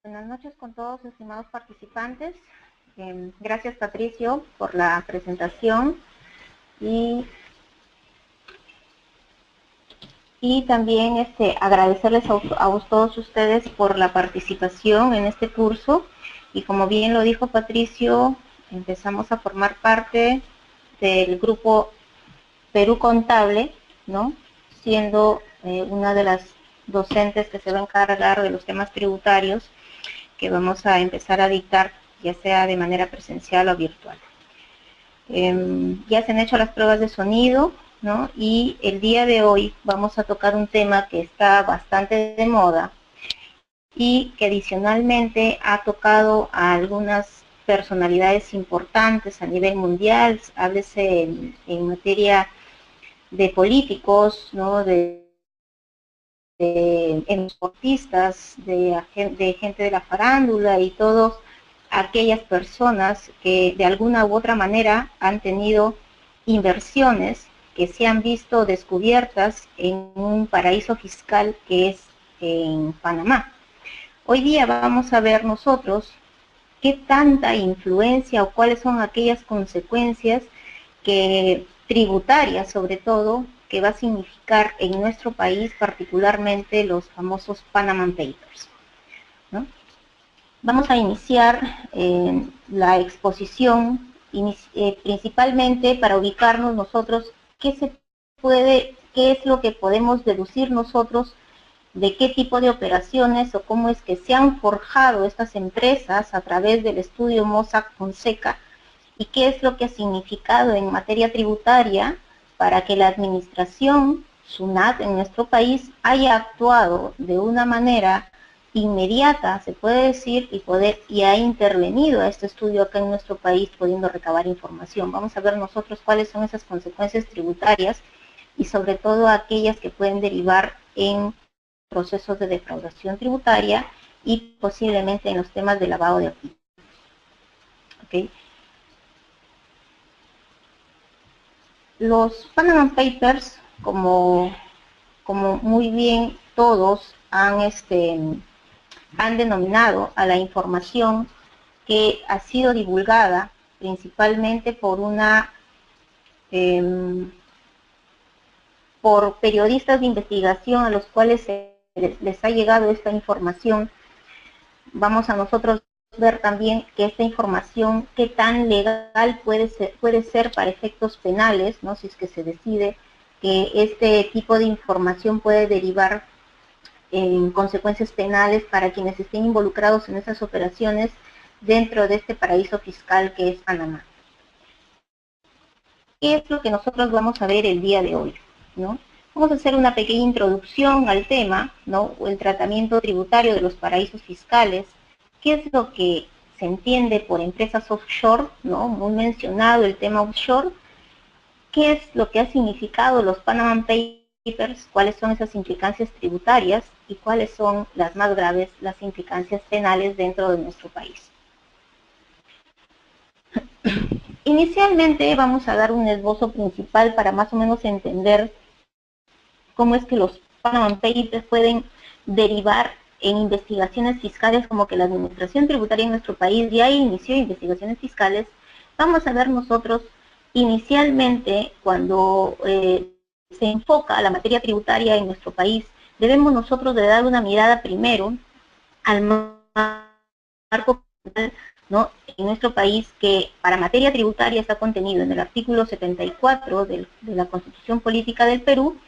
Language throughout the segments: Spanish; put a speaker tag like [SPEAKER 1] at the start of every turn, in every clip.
[SPEAKER 1] Buenas noches con todos, estimados participantes. Gracias, Patricio, por la presentación y también agradecerles a todos ustedes por la participación en este curso. Y como bien lo dijo Patricio, empezamos a formar parte del grupo Perú Contable, ¿no? Siendo una de las docentes que se va a encargar de los temas tributarios que vamos a empezar a dictar, ya sea de manera presencial o virtual. Ya se han hecho las pruebas de sonido, ¿no? Y el día de hoy vamos a tocar un tema que está bastante de moda y que adicionalmente ha tocado a algunas personalidades importantes a nivel mundial. Háblese en materia de políticos, ¿no? de deportistas, de gente de la farándula y todas aquellas personas que de alguna u otra manera han tenido inversiones que se han visto descubiertas en un paraíso fiscal que es en Panamá. Hoy día vamos a ver nosotros qué tanta influencia o cuáles son aquellas consecuencias que tributarias sobre todo que va a significar en nuestro país particularmente los famosos Panama Papers, ¿no? Vamos a iniciar la exposición principalmente para ubicarnos nosotros qué es lo que podemos deducir nosotros de qué tipo de operaciones o cómo es que se han forjado estas empresas a través del estudio Mossack Fonseca y qué es lo que ha significado en materia tributaria para que la administración SUNAT en nuestro país haya actuado de una manera inmediata, se puede decir, y ha intervenido a este estudio acá en nuestro país pudiendo recabar información. Vamos a ver nosotros cuáles son esas consecuencias tributarias y sobre todo aquellas que pueden derivar en procesos de defraudación tributaria y posiblemente en los temas de lavado de activos. ¿Okay? Los Panama Papers, como muy bien todos han denominado a la información que ha sido divulgada principalmente por periodistas de investigación a los cuales les ha llegado esta información. Vamos a nosotros ver también que esta información, qué tan legal puede ser para efectos penales, ¿no? Si es que se decide que este tipo de información puede derivar en consecuencias penales para quienes estén involucrados en esas operaciones dentro de este paraíso fiscal que es Panamá. ¿Qué es lo que nosotros vamos a ver el día de hoy, ¿no? Vamos a hacer una pequeña introducción al tema, ¿no? El tratamiento tributario de los paraísos fiscales. ¿Qué es lo que se entiende por empresas offshore, ¿no? Muy mencionado el tema offshore. ¿Qué es lo que ha significado los Panama Papers? ¿Cuáles son esas implicancias tributarias? Y cuáles son las más graves, las implicancias penales dentro de nuestro país. Inicialmente vamos a dar un esbozo principal para más o menos entender cómo es que los Panama Papers pueden derivar en investigaciones fiscales, como que la administración tributaria en nuestro país ya inició investigaciones fiscales. Vamos a ver nosotros inicialmente cuando se enfoca la materia tributaria en nuestro país, debemos nosotros de dar una mirada primero al marco penal, ¿no? En nuestro país, que para materia tributaria está contenido en el artículo 74 de la Constitución Política del Perú,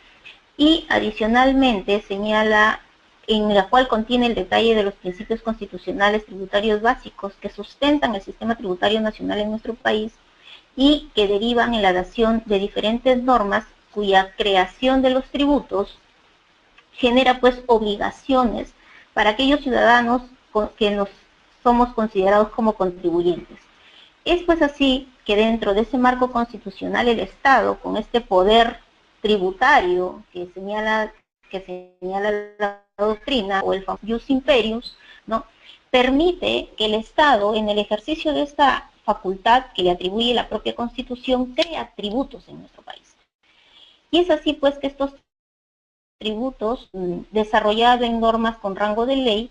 [SPEAKER 1] y adicionalmente señala en la cual contiene el detalle de los principios constitucionales tributarios básicos que sustentan el sistema tributario nacional en nuestro país y que derivan en la dación de diferentes normas cuya creación de los tributos genera pues obligaciones para aquellos ciudadanos que nos somos considerados como contribuyentes. Es pues así que dentro de ese marco constitucional el Estado, con este poder tributario que señala la doctrina o el famoso Ius Imperius, ¿no? Permite que el Estado, en el ejercicio de esta facultad que le atribuye la propia Constitución, crea tributos en nuestro país. Y es así pues que estos tributos, desarrollados en normas con rango de ley,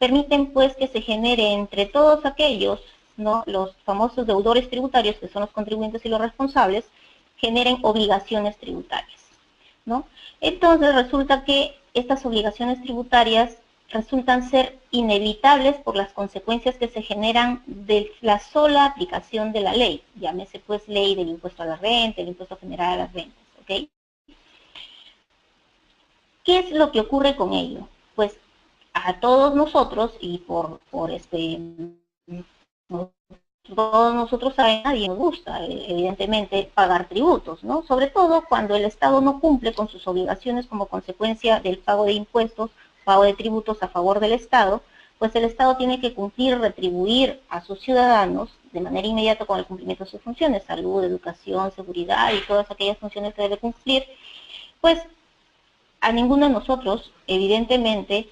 [SPEAKER 1] permiten pues que se genere entre todos aquellos, ¿no?, los famosos deudores tributarios, que son los contribuyentes y los responsables, generen obligaciones tributarias, ¿no? Entonces resulta que estas obligaciones tributarias resultan ser inevitables por las consecuencias que se generan de la sola aplicación de la ley, llámese pues ley del impuesto a la renta, el impuesto general a las rentas, ¿ok? ¿Qué es lo que ocurre con ello? Pues a todos nosotros, y todos nosotros a nadie nos gusta, evidentemente, pagar tributos, ¿no? Sobre todo cuando el Estado no cumple con sus obligaciones como consecuencia del pago de impuestos, pago de tributos a favor del Estado, pues el Estado tiene que cumplir, retribuir a sus ciudadanos de manera inmediata con el cumplimiento de sus funciones, salud, educación, seguridad y todas aquellas funciones que debe cumplir. Pues a ninguno de nosotros, evidentemente,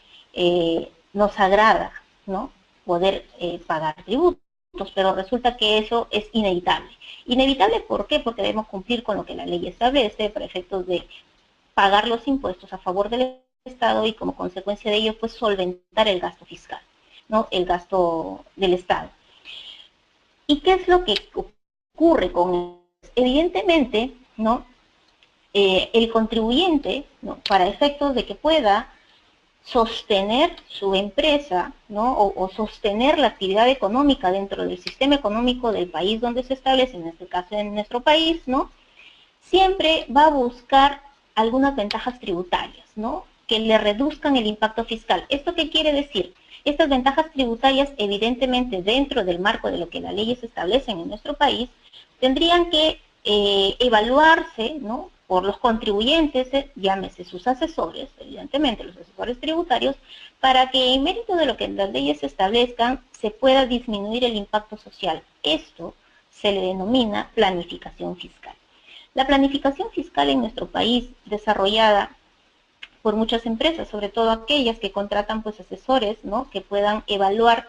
[SPEAKER 1] nos agrada, ¿no?, poder pagar tributos, pero resulta que eso es inevitable. Inevitable, ¿por qué? Porque debemos cumplir con lo que la ley establece para efectos de pagar los impuestos a favor del Estado y como consecuencia de ello, pues solventar el gasto fiscal, ¿no?, el gasto del Estado. ¿Y qué es lo que ocurre con eso? Evidentemente, ¿no?, el contribuyente, ¿no?, para efectos de que pueda sostener su empresa, ¿no?, o sostener la actividad económica dentro del sistema económico del país donde se establece, en este caso en nuestro país, ¿no?, siempre va a buscar algunas ventajas tributarias, ¿no?, que le reduzcan el impacto fiscal. ¿Esto qué quiere decir? Estas ventajas tributarias, evidentemente, dentro del marco de lo que las leyes establecen en nuestro país, tendrían que evaluarse, ¿no?, por los contribuyentes, llámese sus asesores, evidentemente los asesores tributarios, para que en mérito de lo que las leyes establezcan se pueda disminuir el impacto social. Esto se le denomina planificación fiscal. La planificación fiscal en nuestro país, desarrollada por muchas empresas, sobre todo aquellas que contratan pues asesores, ¿no?, que puedan evaluar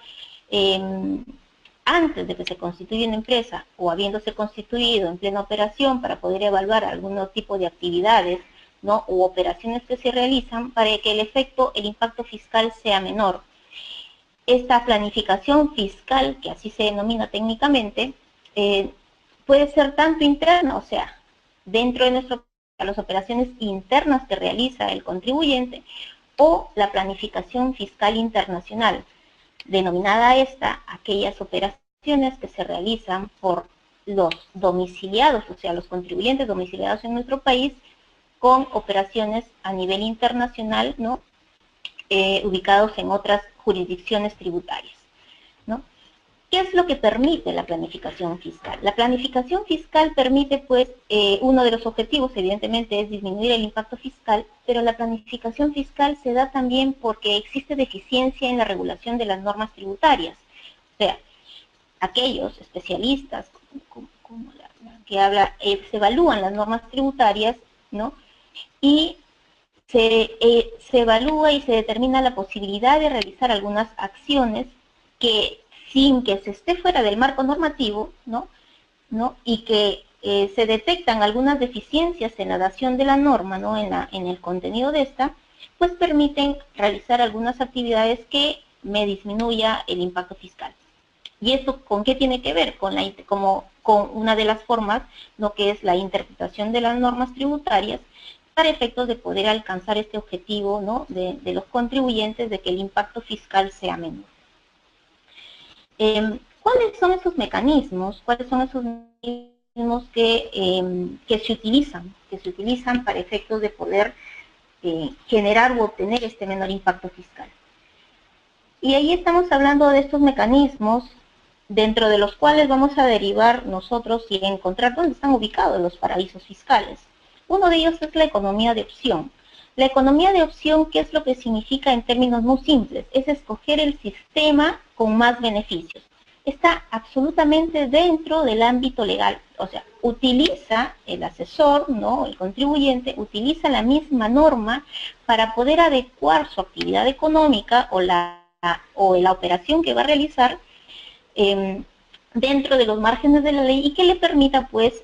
[SPEAKER 1] antes de que se constituya una empresa o habiéndose constituido en plena operación para poder evaluar algún tipo de actividades, ¿no?, u operaciones que se realizan para que el efecto, el impacto fiscal sea menor. Esta planificación fiscal, que así se denomina técnicamente, puede ser tanto interna, o sea, dentro de las operaciones internas que realiza el contribuyente, o la planificación fiscal internacional, denominada aquellas operaciones que se realizan por los domiciliados, o sea, los contribuyentes domiciliados en nuestro país, con operaciones a nivel internacional, ¿no?, ubicados en otras jurisdicciones tributarias, ¿no? ¿Qué es lo que permite la planificación fiscal? La planificación fiscal permite, pues, uno de los objetivos, evidentemente, es disminuir el impacto fiscal, pero la planificación fiscal se da también porque existe deficiencia en la regulación de las normas tributarias. O sea, aquellos especialistas como la que habla, se evalúan las normas tributarias, ¿no?, y se evalúa y se determina la posibilidad de realizar algunas acciones que, sin que se esté fuera del marco normativo, ¿no?, y que se detectan algunas deficiencias en la dación de la norma, ¿no?, en el contenido de esta, pues permiten realizar algunas actividades que me disminuya el impacto fiscal. ¿Y esto con qué tiene que ver? Con una de las formas, ¿no?, que es la interpretación de las normas tributarias, para efectos de poder alcanzar este objetivo, ¿no?, de los contribuyentes, de que el impacto fiscal sea menor. ¿Cuáles son esos mecanismos? ¿Cuáles son esos mecanismos que se utilizan para efectos de poder generar u obtener este menor impacto fiscal? Y ahí estamos hablando de estos mecanismos, dentro de los cuales vamos a derivar nosotros y encontrar dónde están ubicados los paraísos fiscales. Uno de ellos es la economía de opción. La economía de opción, ¿qué es lo que significa en términos muy simples? Es escoger el sistema con más beneficios. Está absolutamente dentro del ámbito legal. O sea, utiliza el asesor, ¿no?, el contribuyente, utiliza la misma norma para poder adecuar su actividad económica o la operación que va a realizar dentro de los márgenes de la ley y que le permita, pues,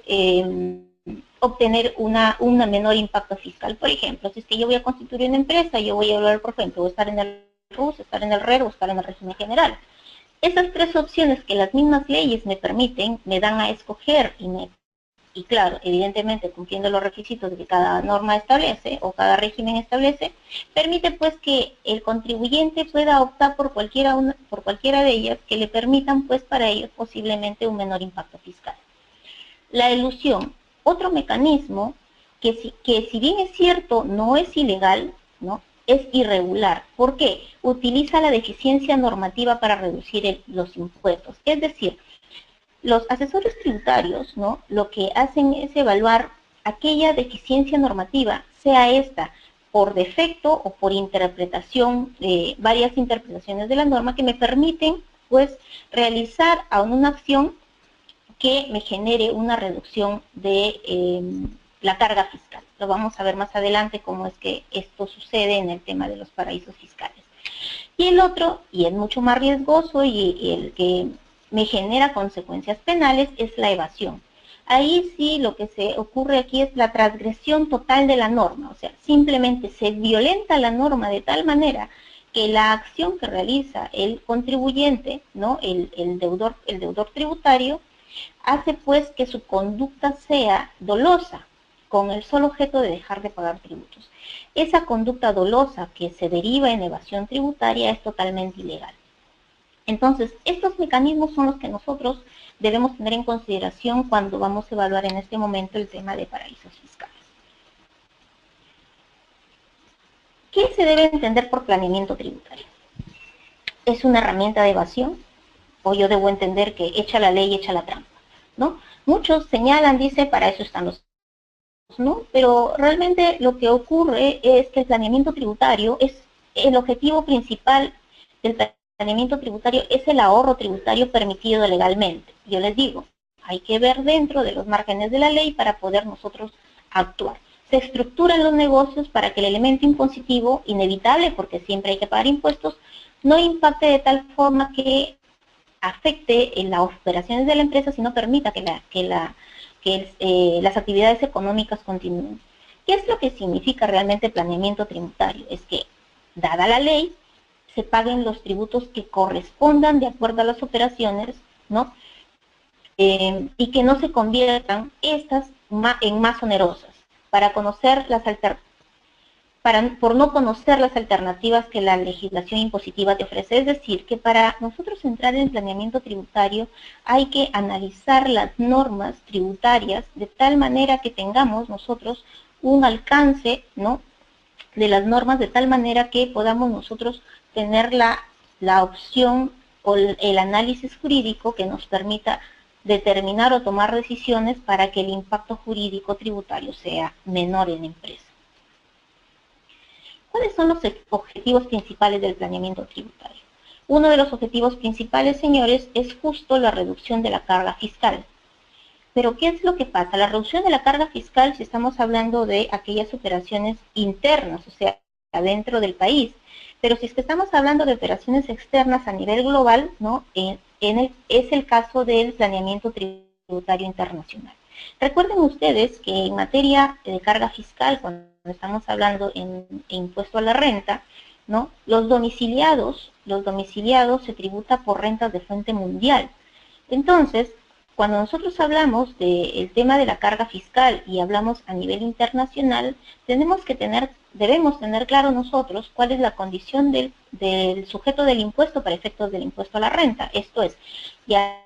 [SPEAKER 1] obtener un menor impacto fiscal. Por ejemplo, si es que yo voy a constituir una empresa, yo voy a hablar, por ejemplo, voy a estar en el RUS, estar en el RER o estar en el régimen general. Esas tres opciones que las mismas leyes me permiten, me dan a escoger y claro, evidentemente cumpliendo los requisitos que cada norma establece o cada régimen establece, permite pues que el contribuyente pueda optar por cualquiera de ellas que le permitan pues para ellos posiblemente un menor impacto fiscal. La elusión, otro mecanismo que si bien es cierto no es ilegal, ¿no?, es irregular. ¿Por qué? Utiliza la deficiencia normativa para reducir los impuestos. Es decir, los asesores tributarios, ¿no?, lo que hacen es evaluar aquella deficiencia normativa, sea esta por defecto o por interpretación, varias interpretaciones de la norma que me permiten, pues, realizar aún una acción que me genere una reducción de la carga fiscal. Lo vamos a ver más adelante cómo es que esto sucede en el tema de los paraísos fiscales. Y el otro, y es mucho más riesgoso y el que me genera consecuencias penales, es la evasión. Ahí sí lo que se ocurre aquí es la transgresión total de la norma, o sea, simplemente se violenta la norma de tal manera que la acción que realiza el contribuyente, ¿no?, el deudor tributario, hace pues que su conducta sea dolosa, con el solo objeto de dejar de pagar tributos. Esa conducta dolosa que se deriva en evasión tributaria es totalmente ilegal. Entonces, estos mecanismos son los que nosotros debemos tener en consideración cuando vamos a evaluar en este momento el tema de paraísos fiscales. ¿Qué se debe entender por planeamiento tributario? ¿Es una herramienta de evasión? ¿O yo debo entender que echa la ley, echa la trampa, ¿no? Muchos señalan, dice, para eso están los, ¿no? Pero realmente lo que ocurre es que el planeamiento tributario es el objetivo principal del planeamiento tributario, es el ahorro tributario permitido legalmente. Yo les digo, hay que ver dentro de los márgenes de la ley para poder nosotros actuar. Se estructuran los negocios para que el elemento impositivo, inevitable, porque siempre hay que pagar impuestos, no impacte de tal forma que afecte en las operaciones de la empresa, sino permita que las actividades económicas continúen. ¿Qué es lo que significa realmente planeamiento tributario? Es que, dada la ley, se paguen los tributos que correspondan de acuerdo a las operaciones, ¿no? Y que no se conviertan estas en más onerosas, por no conocer las alternativas que la legislación impositiva te ofrece. Es decir, que para nosotros entrar en el planeamiento tributario hay que analizar las normas tributarias de tal manera que tengamos nosotros un alcance, ¿no?, de las normas de tal manera que podamos nosotros tener la opción o el análisis jurídico que nos permita determinar o tomar decisiones para que el impacto jurídico tributario sea menor en la empresa. ¿Cuáles son los objetivos principales del planeamiento tributario? Uno de los objetivos principales, señores, es justo la reducción de la carga fiscal. Pero ¿qué es lo que pasa? La reducción de la carga fiscal, si estamos hablando de aquellas operaciones internas, o sea, dentro del país. Pero si es que estamos hablando de operaciones externas a nivel global, ¿no?, es el caso del planeamiento tributario internacional. Recuerden ustedes que en materia de carga fiscal, cuando estamos hablando en impuesto a la renta, ¿no?, los domiciliados se tributa por rentas de fuente mundial. Entonces, cuando nosotros hablamos del tema de la carga fiscal y hablamos a nivel internacional, debemos tener claro nosotros cuál es la condición del sujeto del impuesto para efectos del impuesto a la renta. Esto es, ya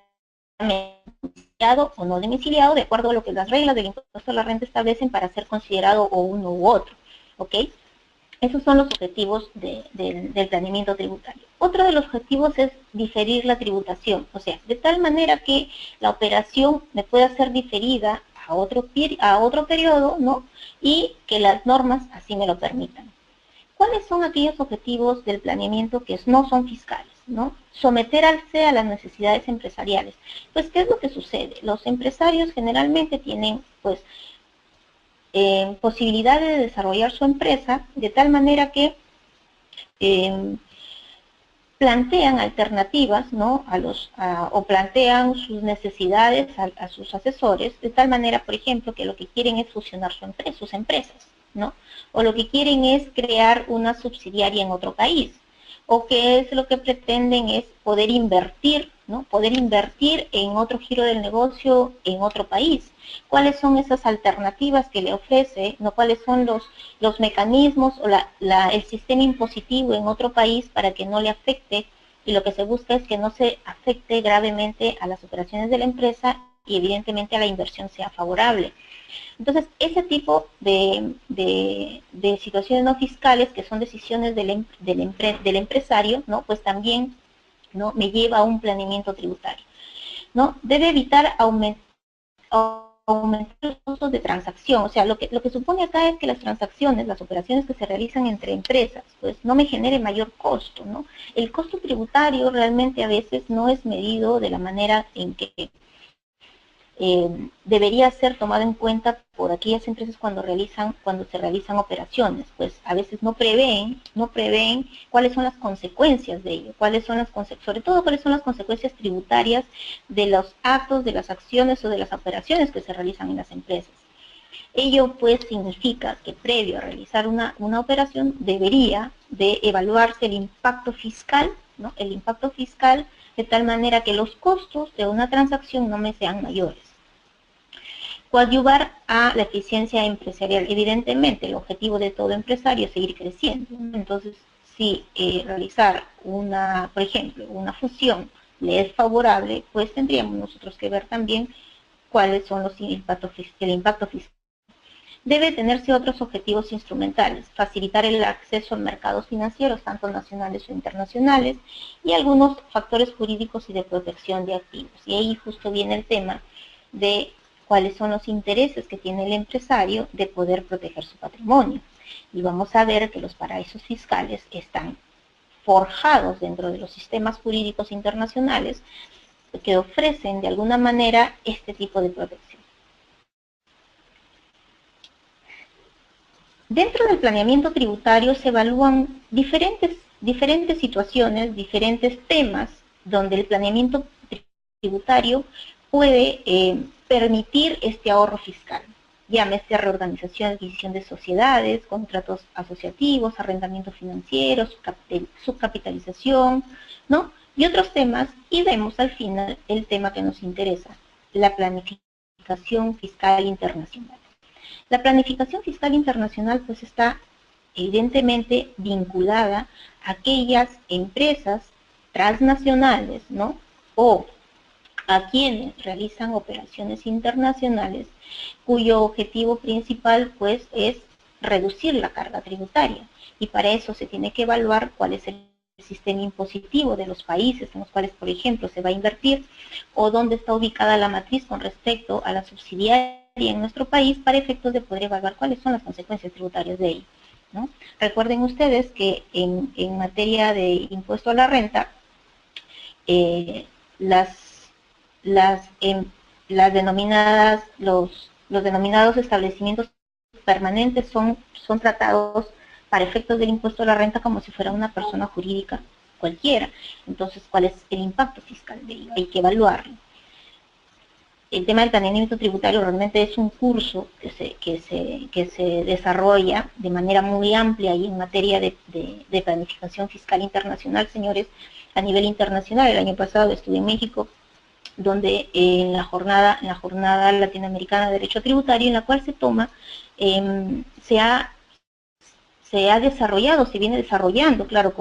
[SPEAKER 1] domiciliado o no domiciliado, de acuerdo a lo que las reglas del impuesto a la renta establecen para ser considerado o uno u otro, ¿ok? Esos son los objetivos del planeamiento tributario. Otro de los objetivos es diferir la tributación, o sea, de tal manera que la operación me pueda ser diferida a otro periodo, ¿no?, y que las normas así me lo permitan. ¿Cuáles son aquellos objetivos del planeamiento que no son fiscales, ¿no? Someterse a las necesidades empresariales. Pues, ¿qué es lo que sucede? Los empresarios generalmente tienen, pues, posibilidades de desarrollar su empresa de tal manera que plantean alternativas, ¿no?, o plantean sus necesidades a sus asesores, de tal manera, por ejemplo, que lo que quieren es fusionar sus empresas, ¿no?, o lo que quieren es crear una subsidiaria en otro país. o qué es lo que pretenden es poder invertir, ¿no? Poder invertir en otro giro del negocio en otro país. ¿Cuáles son esas alternativas que le ofrece, ¿no? ¿Cuáles son los mecanismos o el sistema impositivo en otro país para que no le afecte? Y lo que se busca es que no se afecte gravemente a las operaciones de la empresa y evidentemente a la inversión sea favorable. Entonces, ese tipo de situaciones no fiscales, que son decisiones del empresario, ¿no? Pues también, ¿no? Me lleva a un planeamiento tributario, ¿no? Debe evitar aumentar los costos de transacción. O sea, lo que supone acá es que las transacciones, las operaciones que se realizan entre empresas, pues no me genere mayor costo, ¿no? El costo tributario realmente a veces no es medido de la manera en que debería ser tomado en cuenta por aquellas empresas cuando se realizan operaciones, pues a veces no prevén cuáles son las consecuencias de ello, sobre todo cuáles son las consecuencias tributarias de los actos, de las acciones o de las operaciones que se realizan en las empresas. Ello pues significa que previo a realizar una operación debería de evaluarse el impacto fiscal, ¿no? El impacto fiscal, de tal manera que los costos de una transacción no me sean mayores. Coadyuvar a la eficiencia empresarial. Evidentemente, el objetivo de todo empresario es seguir creciendo. Entonces, si realizar por ejemplo, una fusión le es favorable, pues tendríamos nosotros que ver también cuáles son el impacto fiscal. Debe tenerse otros objetivos instrumentales, facilitar el acceso a mercados financieros, tanto nacionales o internacionales, y algunos factores jurídicos y de protección de activos. Y ahí justo viene el tema de cuáles son los intereses que tiene el empresario de poder proteger su patrimonio. Y vamos a ver que los paraísos fiscales están forjados dentro de los sistemas jurídicos internacionales que ofrecen de alguna manera este tipo de protección. Dentro del planeamiento tributario se evalúan diferentes situaciones, diferentes temas, donde el planeamiento tributario puede permitir este ahorro fiscal. Llámese reorganización, adquisición de sociedades, contratos asociativos, arrendamiento financiero, subcapitalización, ¿no? Y otros temas, y vemos al final el tema que nos interesa, la planificación fiscal internacional. La planificación fiscal internacional pues está evidentemente vinculada a aquellas empresas transnacionales, ¿no? O a quienes realizan operaciones internacionales cuyo objetivo principal pues es reducir la carga tributaria, y para eso se tiene que evaluar cuál es el sistema impositivo de los países en los cuales, por ejemplo, se va a invertir, o dónde está ubicada la matriz con respecto a la subsidiaria en nuestro país, para efectos de poder evaluar cuáles son las consecuencias tributarias de ello, ¿no? Recuerden ustedes que en materia de impuesto a la renta, los denominados establecimientos permanentes son tratados para efectos del impuesto a la renta como si fuera una persona jurídica cualquiera. Entonces, ¿cuál es el impacto fiscal de ello? Hay que evaluarlo. El tema del planeamiento tributario realmente es un curso que se desarrolla de manera muy amplia y en materia de planificación fiscal internacional, señores, a nivel internacional. El año pasado estuve en México, donde en la jornada latinoamericana de derecho tributario, en la cual se toma, se ha desarrollado, se viene desarrollando, claro,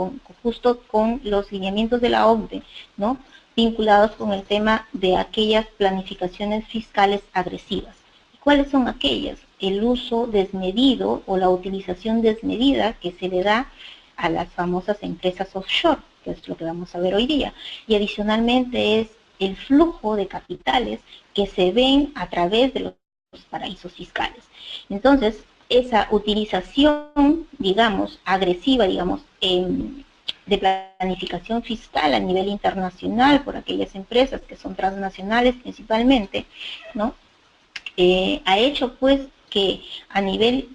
[SPEAKER 1] justo con los lineamientos de la OCDE, ¿no?, vinculados con el tema de aquellas planificaciones fiscales agresivas. ¿Cuáles son aquellas? El uso desmedido o la utilización desmedida que se le da a las famosas empresas offshore, que es lo que vamos a ver hoy día. Y adicionalmente es el flujo de capitales que se ven a través de los paraísos fiscales. Entonces, esa utilización, digamos, agresiva, digamos, de planificación fiscal a nivel internacional por aquellas empresas que son transnacionales principalmente, ¿no?, ha hecho pues que a nivel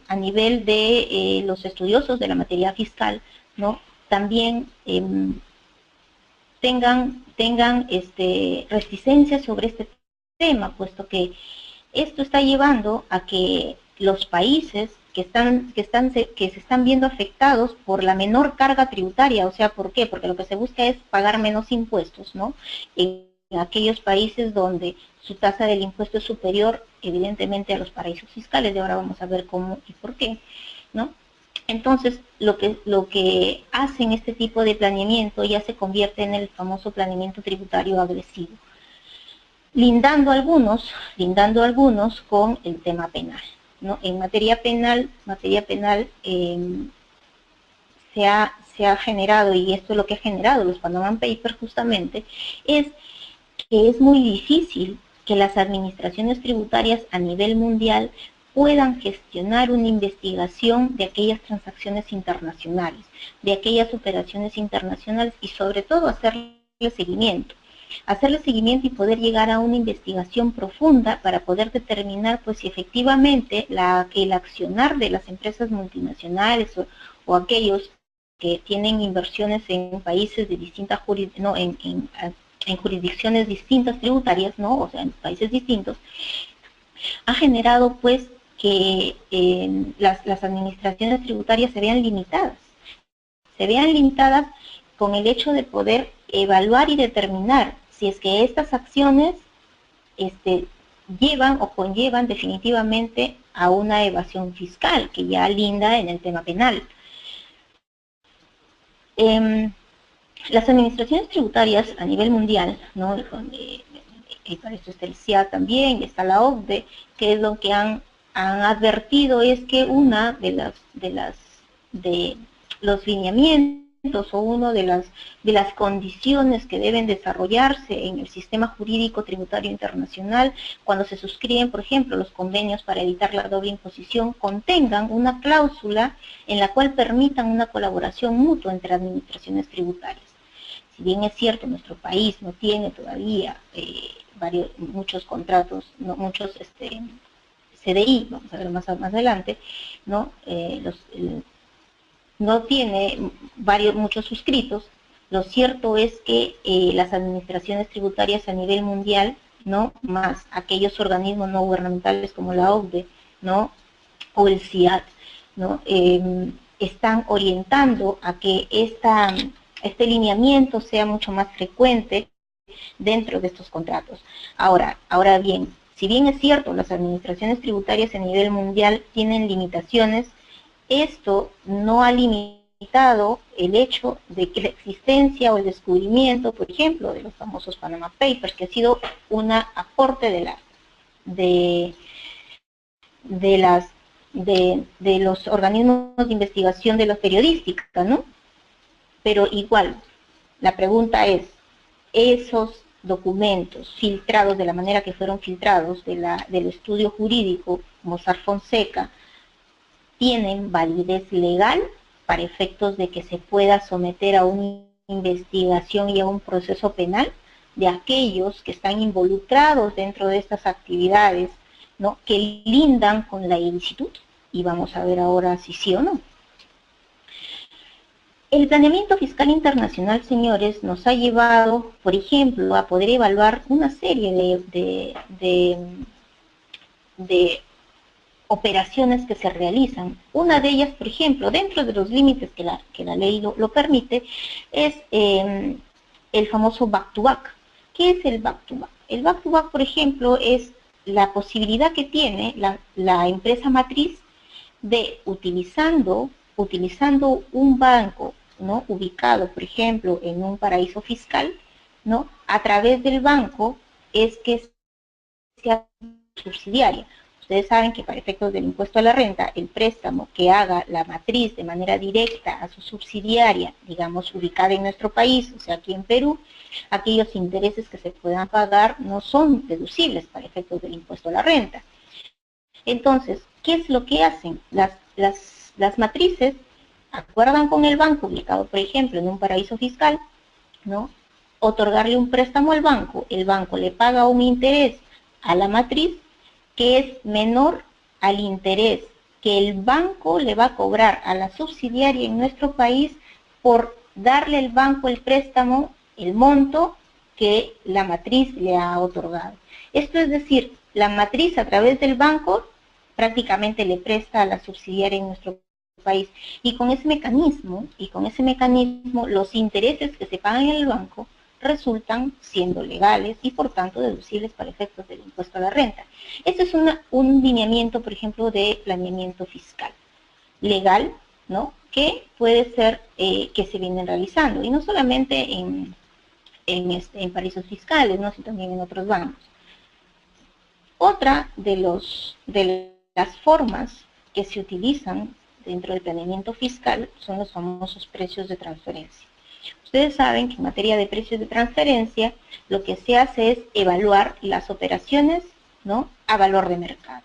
[SPEAKER 1] de los estudiosos de la materia fiscal, ¿no?, también tengan reticencia sobre este tema, puesto que esto está llevando a que los países que se están viendo afectados por la menor carga tributaria. O sea, ¿por qué? Porque lo que se busca es pagar menos impuestos, ¿no? En aquellos países donde su tasa del impuesto es superior, evidentemente, a los paraísos fiscales, y ahora vamos a ver cómo y por qué, ¿no? Entonces, lo que hacen este tipo de planeamiento ya se convierte en el famoso planeamiento tributario agresivo, lindando algunos con el tema penal, ¿no? En materia penal se ha generado, y esto es lo que ha generado los Panama Papers justamente, es que es muy difícil que las administraciones tributarias a nivel mundial puedan gestionar una investigación de aquellas transacciones internacionales, de aquellas operaciones internacionales, y sobre todo hacerle seguimiento y poder llegar a una investigación profunda para poder determinar pues si efectivamente el accionar de las empresas multinacionales o aquellos que tienen inversiones en países de distintas en jurisdicciones distintas tributarias, ¿no? O sea, en países distintos, ha generado pues que las administraciones tributarias se vean limitadas con el hecho de poder evaluar y determinar si es que estas acciones llevan o conllevan definitivamente a una evasión fiscal, que ya linda en el tema penal. Las administraciones tributarias a nivel mundial, ¿no? Y para eso está el SIA también, está la OCDE, que es lo que han advertido es que una de los lineamientos o una de las condiciones que deben desarrollarse en el sistema jurídico tributario internacional cuando se suscriben, por ejemplo, los convenios para evitar la doble imposición, contengan una cláusula en la cual permitan una colaboración mutua entre administraciones tributarias. Si bien es cierto, nuestro país no tiene todavía muchos contratos, muchos CDI, vamos a ver más adelante, ¿no? No tiene muchos suscritos. Lo cierto es que las administraciones tributarias a nivel mundial, ¿no? Más aquellos organismos no gubernamentales como la OCDE, ¿no? O el CIAT, ¿no? Están orientando a que este lineamiento sea mucho más frecuente dentro de estos contratos. Ahora bien, si bien es cierto, las administraciones tributarias a nivel mundial tienen limitaciones, esto no ha limitado el hecho de que la existencia o el descubrimiento, por ejemplo, de los famosos Panama Papers, que ha sido un aporte de los organismos de investigación de la periodística, ¿no? Pero igual, la pregunta es, esos documentos filtrados de la manera que fueron filtrados del estudio jurídico Mossack Fonseca, ¿tienen validez legal para efectos de que se pueda someter a una investigación y a un proceso penal de aquellos que están involucrados dentro de estas actividades, ¿no? Que lindan con la ilicitud? Y vamos a ver ahora si sí o no. El planeamiento fiscal internacional, señores, nos ha llevado, por ejemplo, a poder evaluar una serie de operaciones que se realizan. Una de ellas, por ejemplo, dentro de los límites que la ley lo permite, es el famoso back-to-back. ¿Qué es el back-to-back? El back-to-back, por ejemplo, es la posibilidad que tiene la empresa matriz de utilizando un banco, ¿no? Ubicado, por ejemplo, en un paraíso fiscal, ¿no? A través del banco es que se hace subsidiaria. Ustedes saben que para efectos del impuesto a la renta, el préstamo que haga la matriz de manera directa a su subsidiaria, digamos, ubicada en nuestro país, o sea, aquí en Perú, aquellos intereses que se puedan pagar no son deducibles para efectos del impuesto a la renta. Entonces, ¿qué es lo que hacen? Las matrices acuerdan con el banco ubicado, por ejemplo, en un paraíso fiscal, ¿no? Otorgarle un préstamo al banco, el banco le paga un interés a la matriz que es menor al interés que el banco le va a cobrar a la subsidiaria en nuestro país por darle al banco el préstamo, el monto que la matriz le ha otorgado. Esto es decir, la matriz a través del banco prácticamente le presta a la subsidiaria en nuestro país. Y con ese mecanismo, los intereses que se pagan en el banco resultan siendo legales y por tanto deducibles para efectos del impuesto a la renta. Este es un lineamiento, por ejemplo, de planeamiento fiscal legal, ¿no? Que puede ser, que se vienen realizando, y no solamente en paraísos fiscales, ¿no? Sino también en otros bancos. Otra de las formas que se utilizan dentro del planeamiento fiscal son los famosos precios de transferencia. Ustedes saben que en materia de precios de transferencia, lo que se hace es evaluar las operaciones, ¿no?, a valor de mercado.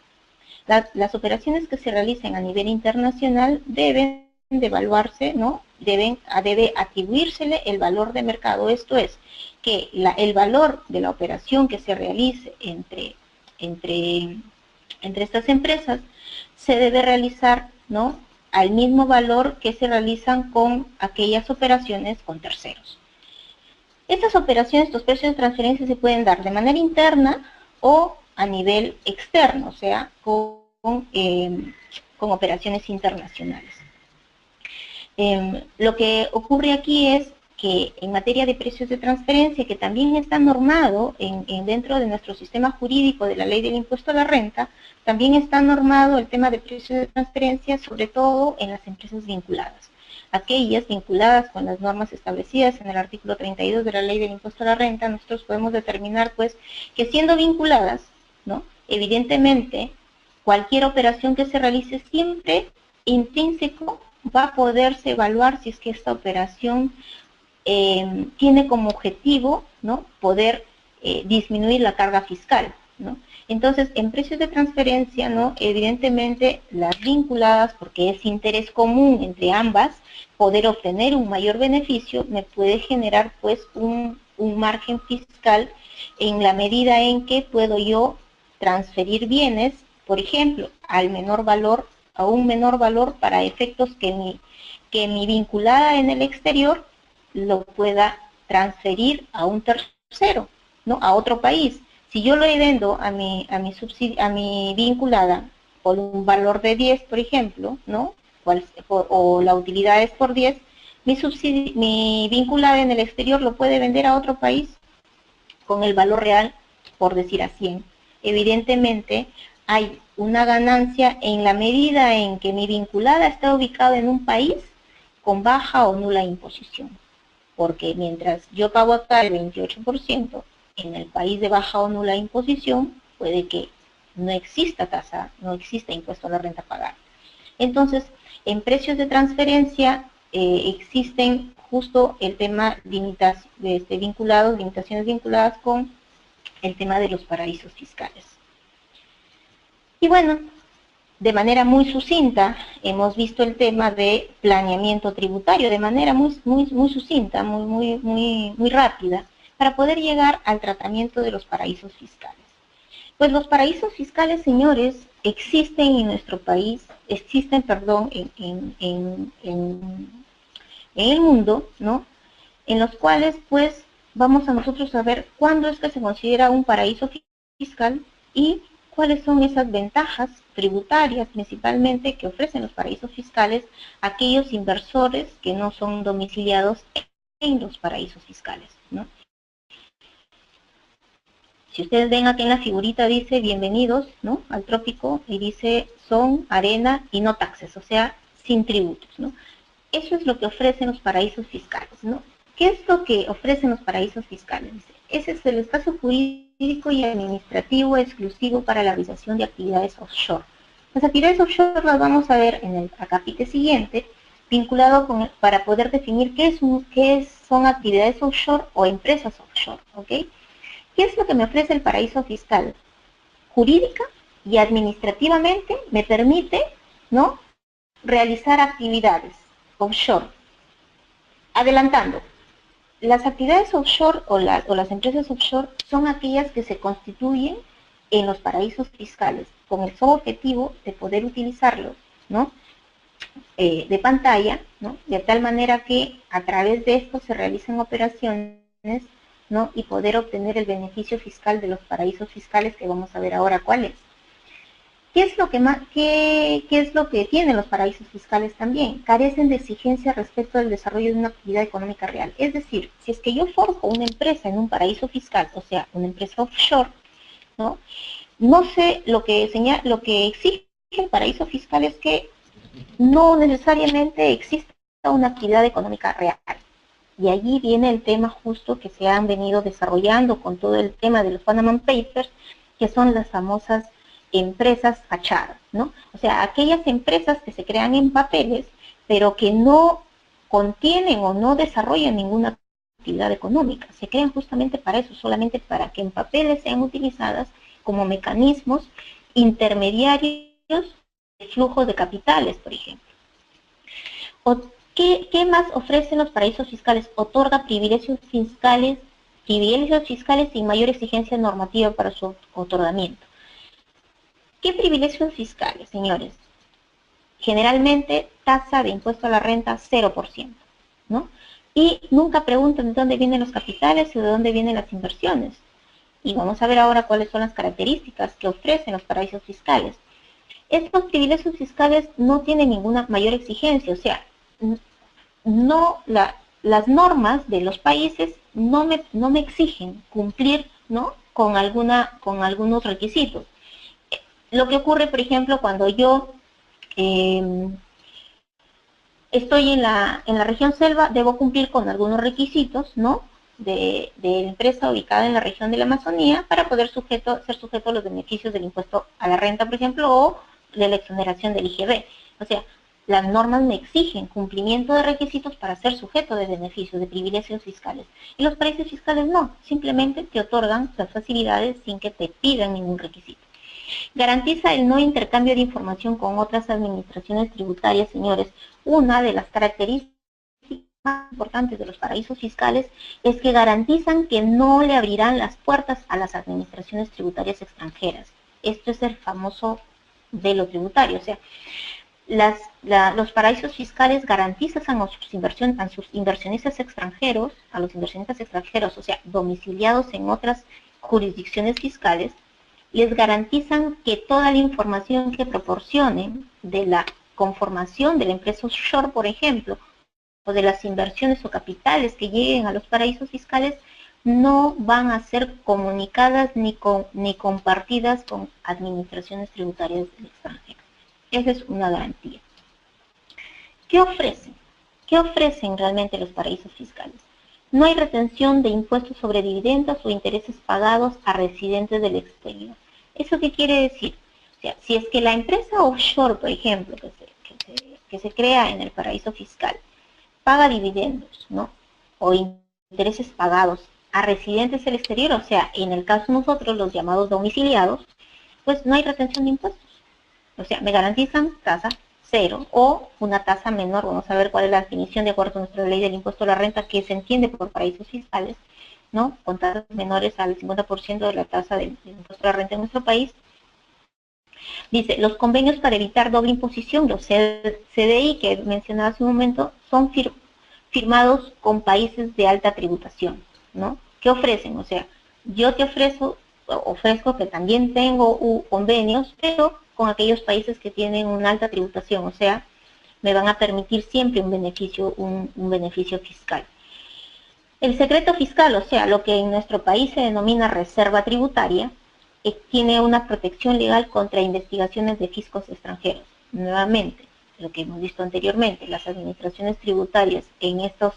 [SPEAKER 1] Las operaciones que se realicen a nivel internacional deben de evaluarse, ¿no? Debe atribuírsele el valor de mercado. Esto es, que el valor de la operación que se realice entre estas empresas se debe realizar, ¿no?, al mismo valor que se realizan con aquellas operaciones con terceros. Estas operaciones, estos precios de transferencia se pueden dar de manera interna o a nivel externo, o sea, con operaciones internacionales. Lo que ocurre aquí es que en materia de precios de transferencia, que también está normado dentro de nuestro sistema jurídico de la ley del impuesto a la renta, también está normado el tema de precios de transferencia, sobre todo en las empresas vinculadas. Aquellas vinculadas con las normas establecidas en el artículo 32 de la ley del impuesto a la renta, nosotros podemos determinar, pues, que siendo vinculadas, ¿no?, evidentemente, cualquier operación que se realice siempre intrínseco va a poderse evaluar si es que esta operación tiene como objetivo, ¿no?, poder disminuir la carga fiscal, ¿no? Entonces, en precios de transferencia, ¿no?, evidentemente las vinculadas, porque es interés común entre ambas, poder obtener un mayor beneficio, me puede generar, pues, un margen fiscal en la medida en que puedo yo transferir bienes, por ejemplo, a un menor valor para efectos que mi vinculada en el exterior lo pueda transferir a un tercero, ¿no?, a otro país. Si yo lo vendo a mi vinculada por un valor de 10, por ejemplo, ¿no?, o la utilidad es por 10, mi vinculada en el exterior lo puede vender a otro país con el valor real, por decir a 100. Evidentemente, hay una ganancia en la medida en que mi vinculada está ubicada en un país con baja o nula imposición. Porque mientras yo pago acá el 28%, en el país de baja o nula imposición, puede que no exista tasa, no exista impuesto a la renta pagada. Entonces, en precios de transferencia existen justo el tema limitaciones vinculadas con el tema de los paraísos fiscales. Y bueno, de manera muy sucinta, hemos visto el tema de planeamiento tributario, de manera muy sucinta, muy rápida, para poder llegar al tratamiento de los paraísos fiscales. Pues los paraísos fiscales, señores, existen en nuestro país, en el mundo, ¿no?, en los cuales, pues, vamos a nosotros a ver cuándo es que se considera un paraíso fiscal y cuáles son esas ventajas tributarias principalmente que ofrecen los paraísos fiscales a aquellos inversores que no son domiciliados en los paraísos fiscales, ¿no? Si ustedes ven aquí en la figurita dice bienvenidos, ¿no?, al trópico, y dice son, arena y no taxes, o sea, sin tributos, ¿no? Eso es lo que ofrecen los paraísos fiscales, ¿no? ¿Qué es lo que ofrecen los paraísos fiscales? Dice, ese es el espacio jurídico y administrativo exclusivo para la realización de actividades offshore. Las actividades offshore las vamos a ver en el capítulo siguiente, vinculado para poder definir qué son actividades offshore o empresas offshore, ¿ok? ¿Qué es lo que me ofrece el paraíso fiscal? Jurídica y administrativamente me permite, ¿no?, realizar actividades offshore. Adelantando, las actividades offshore o las empresas offshore son aquellas que se constituyen en los paraísos fiscales con el solo objetivo de poder utilizarlos, ¿no?, de pantalla, ¿no?, de tal manera que a través de esto se realizan operaciones, ¿no?, y poder obtener el beneficio fiscal de los paraísos fiscales, que vamos a ver ahora cuál es. ¿Qué es lo que más, qué es lo que tienen los paraísos fiscales también? Carecen de exigencias respecto al desarrollo de una actividad económica real. Es decir, si es que yo forjo una empresa en un paraíso fiscal, o sea, una empresa offshore, ¿no? No sé, lo que exige el paraíso fiscal es que no necesariamente exista una actividad económica real. Y allí viene el tema justo que se han venido desarrollando con todo el tema de los Panama Papers, que son las famosas empresas fachadas, ¿no? O sea, aquellas empresas que se crean en papeles, pero que no contienen o no desarrollan ninguna actividad económica. Se crean justamente para eso, solamente para que en papeles sean utilizadas como mecanismos intermediarios de flujo de capitales, por ejemplo. ¿Qué más ofrecen los paraísos fiscales? Otorga privilegios fiscales sin mayor exigencia normativa para su otorgamiento. ¿Qué privilegios fiscales, señores? Generalmente, tasa de impuesto a la renta 0%, ¿no? Y nunca preguntan de dónde vienen los capitales o de dónde vienen las inversiones. Y vamos a ver ahora cuáles son las características que ofrecen los paraísos fiscales. Estos privilegios fiscales no tienen ninguna mayor exigencia, o sea, las normas de los países no me exigen cumplir, ¿no?, con algunos requisitos. Lo que ocurre, por ejemplo, cuando yo estoy en la región selva, debo cumplir con algunos requisitos, ¿no?, de empresa ubicada en la región de la Amazonía para poder ser sujeto a los beneficios del impuesto a la renta, por ejemplo, o de la exoneración del IGB. O sea, las normas me exigen cumplimiento de requisitos para ser sujeto de beneficios, de privilegios fiscales. Y los paraísos fiscales no, simplemente te otorgan las facilidades sin que te pidan ningún requisito. Garantiza el no intercambio de información con otras administraciones tributarias, señores. Una de las características más importantes de los paraísos fiscales es que garantizan que no le abrirán las puertas a las administraciones tributarias extranjeras. Esto es el famoso velo tributario, o sea, los paraísos fiscales garantizan a sus inversionistas extranjeros, o sea, domiciliados en otras jurisdicciones fiscales, les garantizan que toda la información que proporcionen de la conformación de la empresa offshore, por ejemplo, o de las inversiones o capitales que lleguen a los paraísos fiscales, no van a ser comunicadas ni compartidas con administraciones tributarias del extranjero. Esa es una garantía. ¿Qué ofrecen? ¿Qué ofrecen realmente los paraísos fiscales? No hay retención de impuestos sobre dividendos o intereses pagados a residentes del exterior. ¿Eso qué quiere decir? O sea, si es que la empresa offshore, por ejemplo, que se crea en el paraíso fiscal, paga dividendos, ¿no?, o intereses pagados a residentes del exterior, o sea, en el caso de nosotros, los llamados domiciliados, pues no hay retención de impuestos. O sea, me garantizan tasa cero o una tasa menor. Vamos a ver cuál es la definición de acuerdo a nuestra ley del impuesto a la renta, que se entiende por paraísos fiscales, ¿no?, con tasas menores al 50% de la tasa del impuesto a la renta en nuestro país. Dice, los convenios para evitar doble imposición, los CDI que mencionaba hace un momento, son firmados con países de alta tributación, ¿no? ¿Qué ofrecen? O sea, yo te ofrezco que también tengo convenios, pero con aquellos países que tienen una alta tributación, o sea, me van a permitir siempre un beneficio fiscal. El secreto fiscal, o sea, lo que en nuestro país se denomina reserva tributaria, tiene una protección legal contra investigaciones de fiscos extranjeros. Nuevamente, lo que hemos visto anteriormente, las administraciones tributarias en estos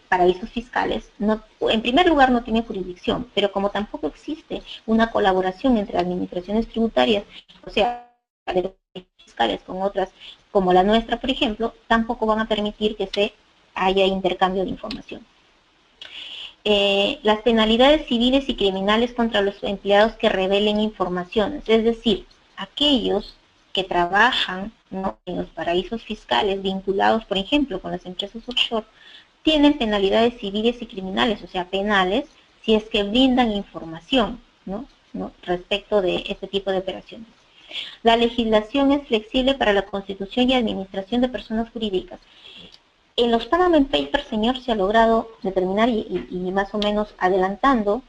[SPEAKER 1] paraísos fiscales, en primer lugar no tienen jurisdicción, pero como tampoco existe una colaboración entre administraciones tributarias, o sea, de fiscales con otras, como la nuestra, por ejemplo, tampoco van a permitir que se haya intercambio de información. Las penalidades civiles y criminales contra los empleados que revelen informaciones, es decir, aquellos que trabajan, ¿no?, en los paraísos fiscales vinculados, por ejemplo, con las empresas offshore, tienen penalidades civiles y criminales, o sea, penales, si es que brindan información, ¿no?, respecto de este tipo de operaciones. La legislación es flexible para la constitución y administración de personas jurídicas. En los Panama Papers, señor, se ha logrado determinar y más o menos adelantando,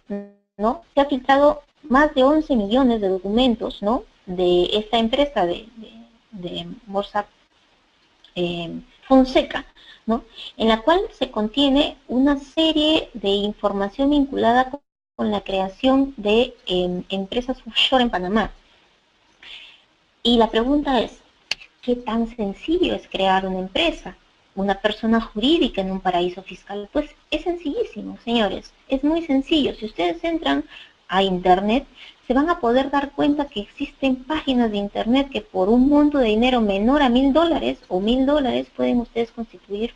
[SPEAKER 1] ¿no?, se ha filtrado más de 11 millones de documentos, ¿no?, de esta empresa de Mossack Fonseca, ¿no? En la cual se contiene una serie de información vinculada con la creación de empresas offshore en Panamá. Y la pregunta es, ¿qué tan sencillo es crear una empresa, una persona jurídica en un paraíso fiscal? Pues es sencillísimo, señores, es muy sencillo. Si ustedes entran a internet, se van a poder dar cuenta que existen páginas de internet que por un monto de dinero menor a $1000 o $1000 pueden ustedes constituir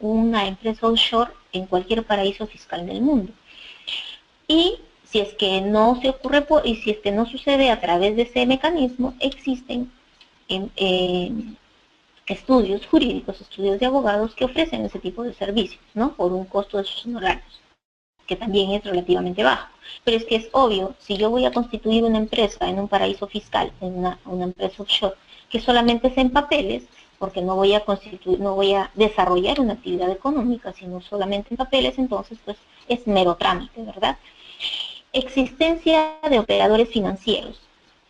[SPEAKER 1] una empresa offshore en cualquier paraíso fiscal del mundo. Y si es que no se ocurre y si es que no sucede a través de ese mecanismo, existen estudios jurídicos, estudios de abogados que ofrecen ese tipo de servicios, ¿no? Por un costo de sus honorarios, que también es relativamente bajo. Pero es que es obvio, si yo voy a constituir una empresa en un paraíso fiscal, en una empresa offshore, que solamente es en papeles, porque no voy a desarrollar una actividad económica, sino solamente en papeles, entonces pues es mero trámite, ¿verdad? Existencia de operadores financieros.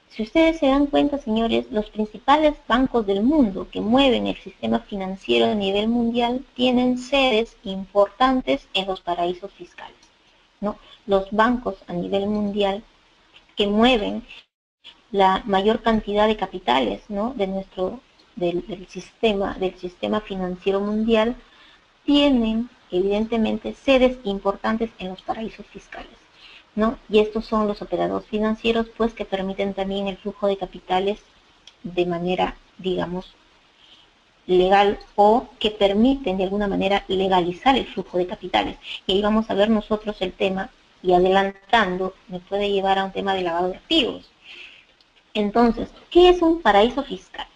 [SPEAKER 1] Si ustedes se dan cuenta, señores, los principales bancos del mundo que mueven el sistema financiero a nivel mundial tienen sedes importantes en los paraísos fiscales, ¿no? Los bancos a nivel mundial que mueven la mayor cantidad de capitales, ¿no? del sistema financiero mundial tienen evidentemente sedes importantes en los paraísos fiscales, ¿no? Y estos son los operadores financieros, pues, que permiten también el flujo de capitales de manera, digamos, legal, o que permiten de alguna manera legalizar el flujo de capitales. Y ahí vamos a ver nosotros el tema, y adelantando, me puede llevar a un tema de lavado de activos. Entonces, ¿qué es un paraíso fiscal?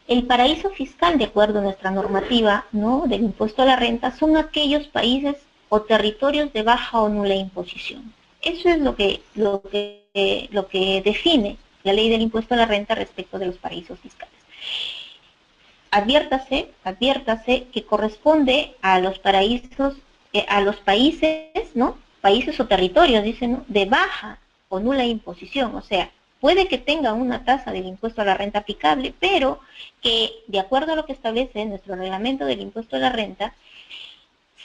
[SPEAKER 1] El paraíso fiscal, de acuerdo a nuestra normativa, ¿no?, del impuesto a la renta, son aquellos países o territorios de baja o nula imposición. Eso es lo que define la ley del impuesto a la renta respecto de los paraísos fiscales. Adviértase que corresponde a los paraísos, a los países, ¿no?, países o territorios, dicen, ¿no?, de baja o nula imposición. O sea, puede que tenga una tasa del impuesto a la renta aplicable, pero que, de acuerdo a lo que establece nuestro reglamento del impuesto a la renta,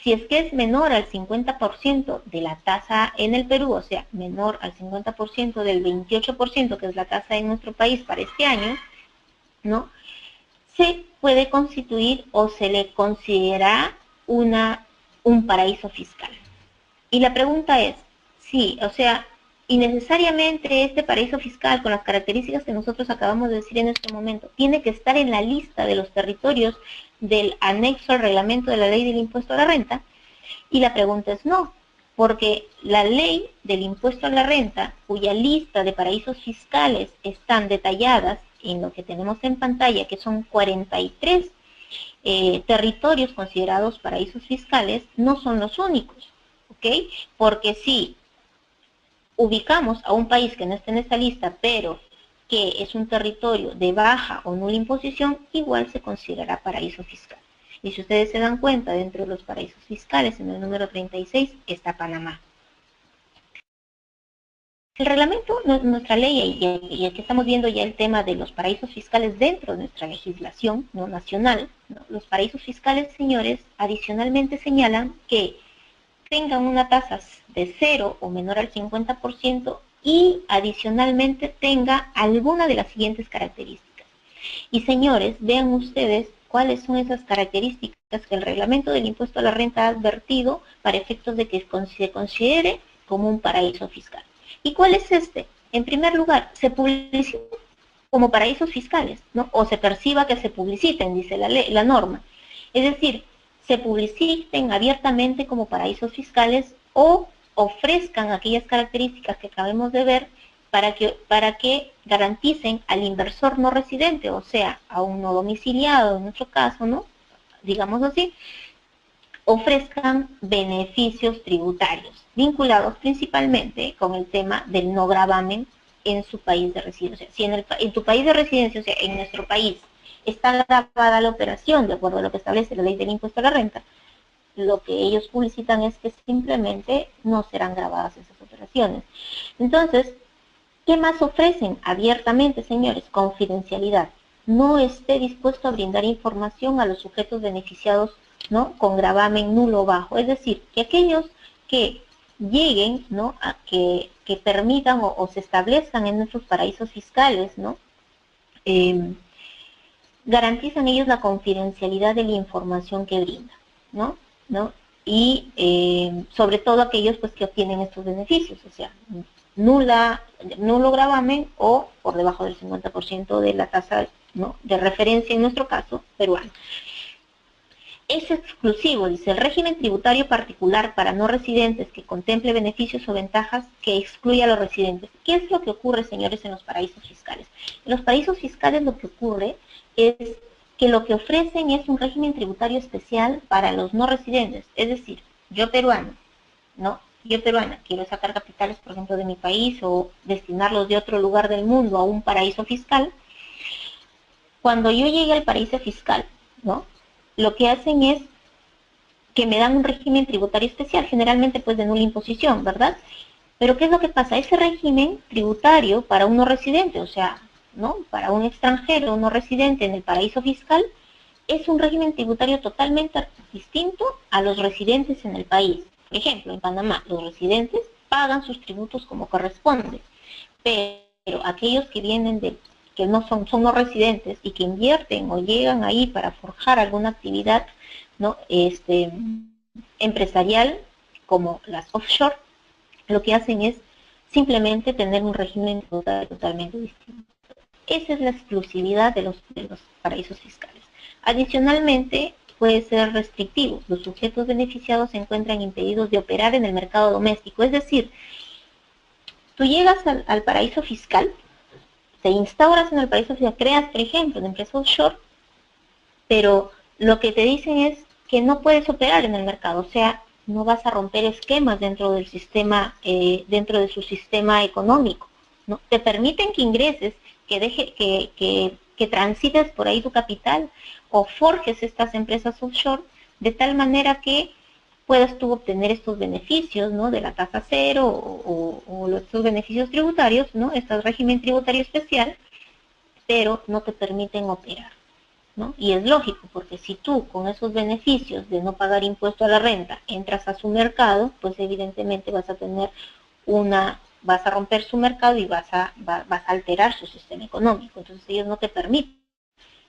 [SPEAKER 1] si es que es menor al 50% de la tasa en el Perú, o sea, menor al 50% del 28%, que es la tasa en nuestro país para este año, ¿no?, se puede constituir o se le considera un paraíso fiscal. Y la pregunta es, sí, o sea, y necesariamente este paraíso fiscal, con las características que nosotros acabamos de decir en este momento, tiene que estar en la lista de los territorios del anexo al reglamento de la ley del impuesto a la renta. Y la pregunta es no, porque la ley del impuesto a la renta, cuya lista de paraísos fiscales están detalladas en lo que tenemos en pantalla, que son 43 territorios considerados paraísos fiscales, no son los únicos, ¿ok? Porque si ubicamos a un país que no está en esta lista, pero que es un territorio de baja o nula imposición, igual se considerará paraíso fiscal. Y si ustedes se dan cuenta, dentro de los paraísos fiscales, en el número 36, está Panamá. El reglamento, nuestra ley, y aquí estamos viendo ya el tema de los paraísos fiscales dentro de nuestra legislación, ¿no?, nacional, ¿no? Los paraísos fiscales, señores, adicionalmente señalan que tengan una tasa de 0 o menor al 50% y adicionalmente tenga alguna de las siguientes características. Y señores, vean ustedes cuáles son esas características que el reglamento del impuesto a la renta ha advertido para efectos de que se considere como un paraíso fiscal. ¿Y cuál es este? En primer lugar, se publicitan como paraísos fiscales, ¿no?, o se perciba que se publiciten, dice la norma. Es decir, se publiciten abiertamente como paraísos fiscales o ofrezcan aquellas características que acabamos de ver para que garanticen al inversor no residente, o sea, a un no domiciliado, en nuestro caso, ¿no?, digamos así, ofrezcan beneficios tributarios vinculados principalmente con el tema del no gravamen en su país de residencia. Si en tu país de residencia, o sea, en nuestro país, está grabada la operación de acuerdo a lo que establece la ley del impuesto a la renta, lo que ellos publicitan es que simplemente no serán grabadas esas operaciones. Entonces, ¿Qué más ofrecen? Abiertamente, señores, confidencialidad. No esté dispuesto a brindar información a los sujetos beneficiados, ¿no?, con gravamen nulo o bajo. Es decir, que aquellos que lleguen, ¿no?, a que permitan o se establezcan en nuestros paraísos fiscales, ¿no?, garantizan ellos la confidencialidad de la información que brindan, ¿no? ¿No? Y sobre todo aquellos pues que obtienen estos beneficios, o sea, nulo gravamen o por debajo del 50% de la tasa, ¿no?, de referencia, en nuestro caso, peruano. Es exclusivo, dice, el régimen tributario particular para no residentes que contemple beneficios o ventajas que excluya a los residentes. ¿Qué es lo que ocurre, señores, en los paraísos fiscales? En los paraísos fiscales lo que ocurre es que lo que ofrecen es un régimen tributario especial para los no residentes. Es decir, yo peruano, ¿no? Yo peruana quiero sacar capitales, por ejemplo, de mi país o destinarlos de otro lugar del mundo a un paraíso fiscal. Cuando yo llegue al paraíso fiscal, ¿no?, lo que hacen es que me dan un régimen tributario especial, generalmente pues de nula imposición, ¿verdad? Pero ¿qué es lo que pasa? Ese régimen tributario para un no residente, o sea, ¿no?, para un extranjero no residente en el paraíso fiscal, es un régimen tributario totalmente distinto a los residentes en el país. Por ejemplo, en Panamá, los residentes pagan sus tributos como corresponde, pero aquellos que vienen de que no son no residentes y que invierten o llegan ahí para forjar alguna actividad, ¿no?, empresarial, como las offshore, lo que hacen es simplemente tener un régimen totalmente distinto. Esa es la exclusividad de los paraísos fiscales. Adicionalmente, puede ser restrictivo. Los sujetos beneficiados se encuentran impedidos de operar en el mercado doméstico. Es decir, tú llegas al paraíso fiscal, te instauras en el paraíso fiscal, creas, por ejemplo, una empresa offshore, pero lo que te dicen es que no puedes operar en el mercado, o sea, no vas a romper esquemas dentro del sistema, dentro de su sistema económico, ¿no? Te permiten que ingreses, que transites por ahí tu capital o forjes estas empresas offshore de tal manera que puedas tú obtener estos beneficios, ¿no?, de la tasa cero o estos beneficios tributarios, ¿no?, este régimen tributario especial, pero no te permiten operar, ¿no? Y es lógico, porque si tú con esos beneficios de no pagar impuesto a la renta entras a su mercado, pues evidentemente vas a romper su mercado y vas a alterar su sistema económico. Entonces ellos no te permiten.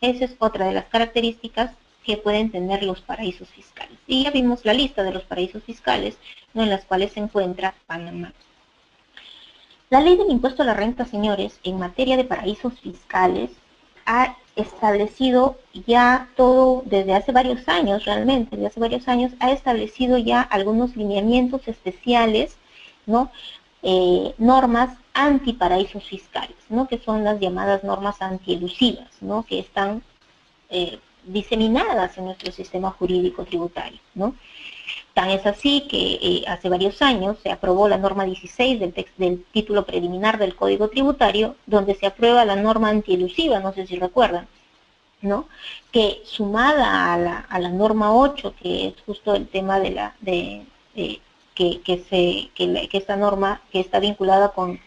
[SPEAKER 1] Esa es otra de las características que pueden tener los paraísos fiscales. Y ya vimos la lista de los paraísos fiscales, ¿no?, en las cuales se encuentra Panamá. La ley del impuesto a la renta, señores, en materia de paraísos fiscales, ha establecido ya todo desde hace varios años, realmente, desde hace varios años, ha establecido ya algunos lineamientos especiales, ¿no?, normas antiparaísos fiscales, ¿no?, que son las llamadas normas antielusivas, ¿no?, que están diseminadas en nuestro sistema jurídico tributario, ¿no? Tan es así que hace varios años se aprobó la norma 16 del título preliminar del Código Tributario, donde se aprueba la norma antielusiva, no sé si recuerdan, ¿no?, que sumada a la norma 8, que es justo el tema de que esta norma que está vinculada con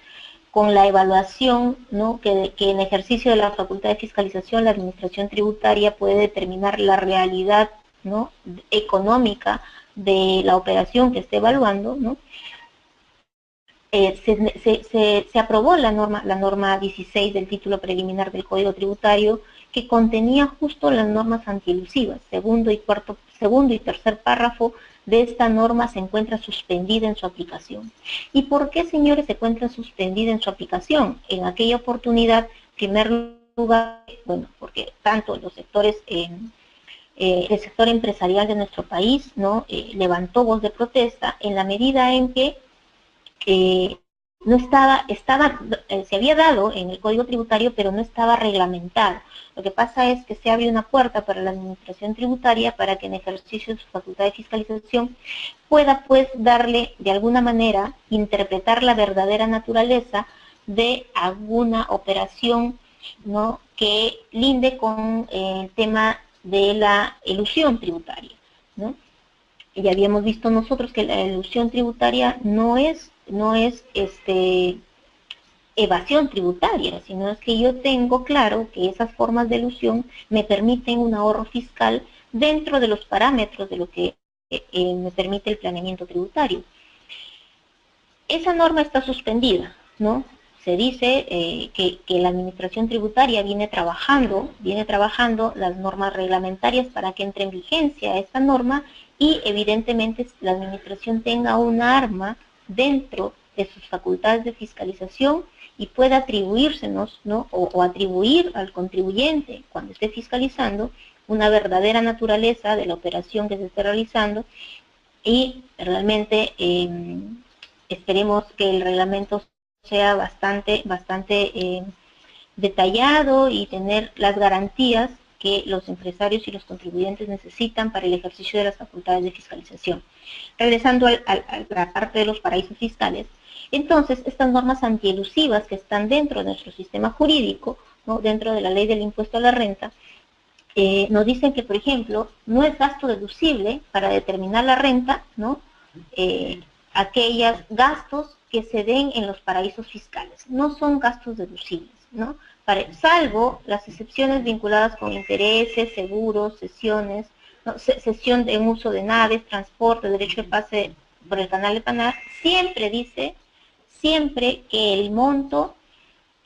[SPEAKER 1] la evaluación, ¿no?, que en ejercicio de la facultad de fiscalización la administración tributaria puede determinar la realidad, ¿no?, económica de la operación que esté evaluando, ¿no? Se aprobó la norma 16 del título preliminar del Código Tributario, que contenía justo las normas antielusivas. Segundo y tercer párrafo de esta norma se encuentra suspendida en su aplicación. ¿Y por qué, señores, se encuentra suspendida en su aplicación? En aquella oportunidad, en primer lugar, bueno, porque tanto los sectores, el sector empresarial de nuestro país, ¿no?, levantó voz de protesta en la medida en que no se había dado en el Código Tributario, pero no estaba reglamentado. Lo que pasa es que se abre una puerta para la administración tributaria para que en ejercicio de su facultad de fiscalización pueda pues darle de alguna manera, interpretar la verdadera naturaleza de alguna operación, ¿no?, que linde con el tema de la elusión tributaria, ¿no? Ya habíamos visto nosotros que la elusión tributaria no es evasión tributaria, sino es que yo tengo claro que esas formas de elusión me permiten un ahorro fiscal dentro de los parámetros de lo que me permite el planeamiento tributario. Esa norma está suspendida, ¿no? Se dice que la administración tributaria viene trabajando las normas reglamentarias para que entre en vigencia esta norma y evidentemente la administración tenga una arma dentro de sus facultades de fiscalización y pueda atribuírsenos, ¿no? O atribuir al contribuyente cuando esté fiscalizando una verdadera naturaleza de la operación que se esté realizando y realmente esperemos que el reglamento sea bastante detallado y tener las garantías que los empresarios y los contribuyentes necesitan para el ejercicio de las facultades de fiscalización. Regresando a la parte de los paraísos fiscales, entonces estas normas antielusivas que están dentro de nuestro sistema jurídico, ¿no? Dentro de la ley del impuesto a la renta, nos dicen que, por ejemplo, no es gasto deducible para determinar la renta, ¿no? Aquellos gastos que se den en los paraísos fiscales. No son gastos deducibles, ¿no? Salvo las excepciones vinculadas con intereses, seguros, cesiones, ¿no? Cesión de uso de naves, transporte, derecho de pase por el canal de Panamá, siempre dice, siempre que el monto,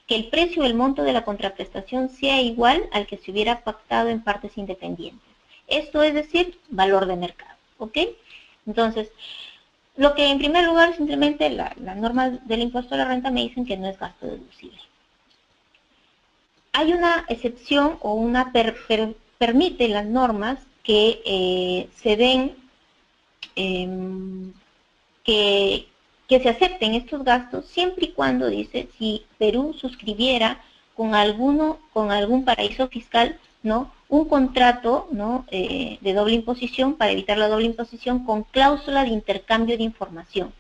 [SPEAKER 1] que el precio o el monto de la contraprestación sea igual al que se hubiera pactado en partes independientes. Esto es decir, valor de mercado, ¿ok? Entonces, lo que en primer lugar simplemente las normas del impuesto a la renta me dicen que no es gasto deducible. Hay una excepción o una permite las normas que se den, que se acepten estos gastos siempre y cuando, dice, si Perú suscribiera con algún paraíso fiscal, ¿no? Un contrato, ¿no? De doble imposición para evitar la doble imposición con cláusula de intercambio de información.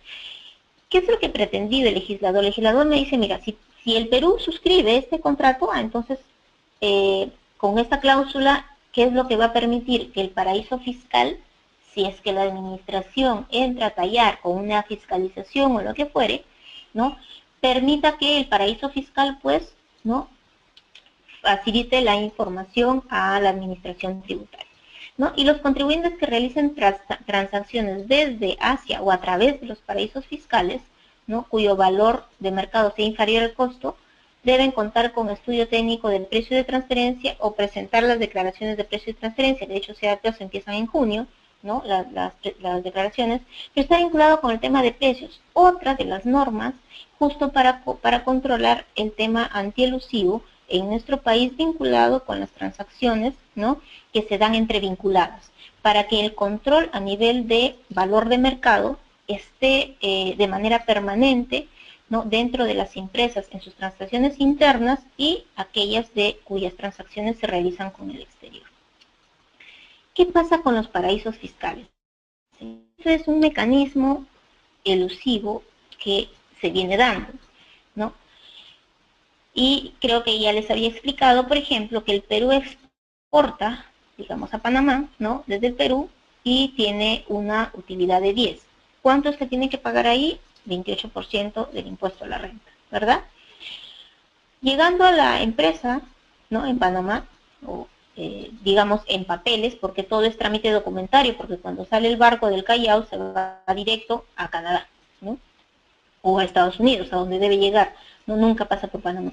[SPEAKER 1] ¿Qué es lo que pretendía el legislador? El legislador me dice, mira, si el Perú suscribe este contrato, entonces con esta cláusula, ¿qué es lo que va a permitir? Que el paraíso fiscal, si es que la administración entra a tallar con una fiscalización o lo que fuere, ¿no? Permita que el paraíso fiscal, pues, ¿no? Facilite la información a la administración tributaria, ¿no? Y los contribuyentes que realicen transacciones desde, hacia o a través de los paraísos fiscales, ¿no? Cuyo valor de mercado sea inferior al costo, deben contar con estudio técnico del precio de transferencia o presentar las declaraciones de precio de transferencia. De hecho, se empiezan en junio, ¿no? Las declaraciones, pero está vinculado con el tema de precios. Otra de las normas, justo para controlar el tema antielusivo en nuestro país, vinculado con las transacciones, ¿no? Que se dan entre vinculados, para que el control a nivel de valor de mercado esté de manera permanente, ¿no? Dentro de las empresas en sus transacciones internas y aquellas cuyas transacciones se realizan con el exterior. ¿Qué pasa con los paraísos fiscales? Este es un mecanismo elusivo que se viene dando, ¿no? Y creo que ya les había explicado, por ejemplo, que el Perú exporta, digamos, a Panamá, ¿no? Desde el Perú, y tiene una utilidad de 10. ¿Cuánto es que tiene que pagar ahí? 28% del impuesto a la renta, ¿verdad? Llegando a la empresa, ¿no? En Panamá, o digamos en papeles, porque todo es trámite documentario, porque cuando sale el barco del Callao se va directo a Canadá, ¿no? O a Estados Unidos, a donde debe llegar, no, nunca pasa por Panamá.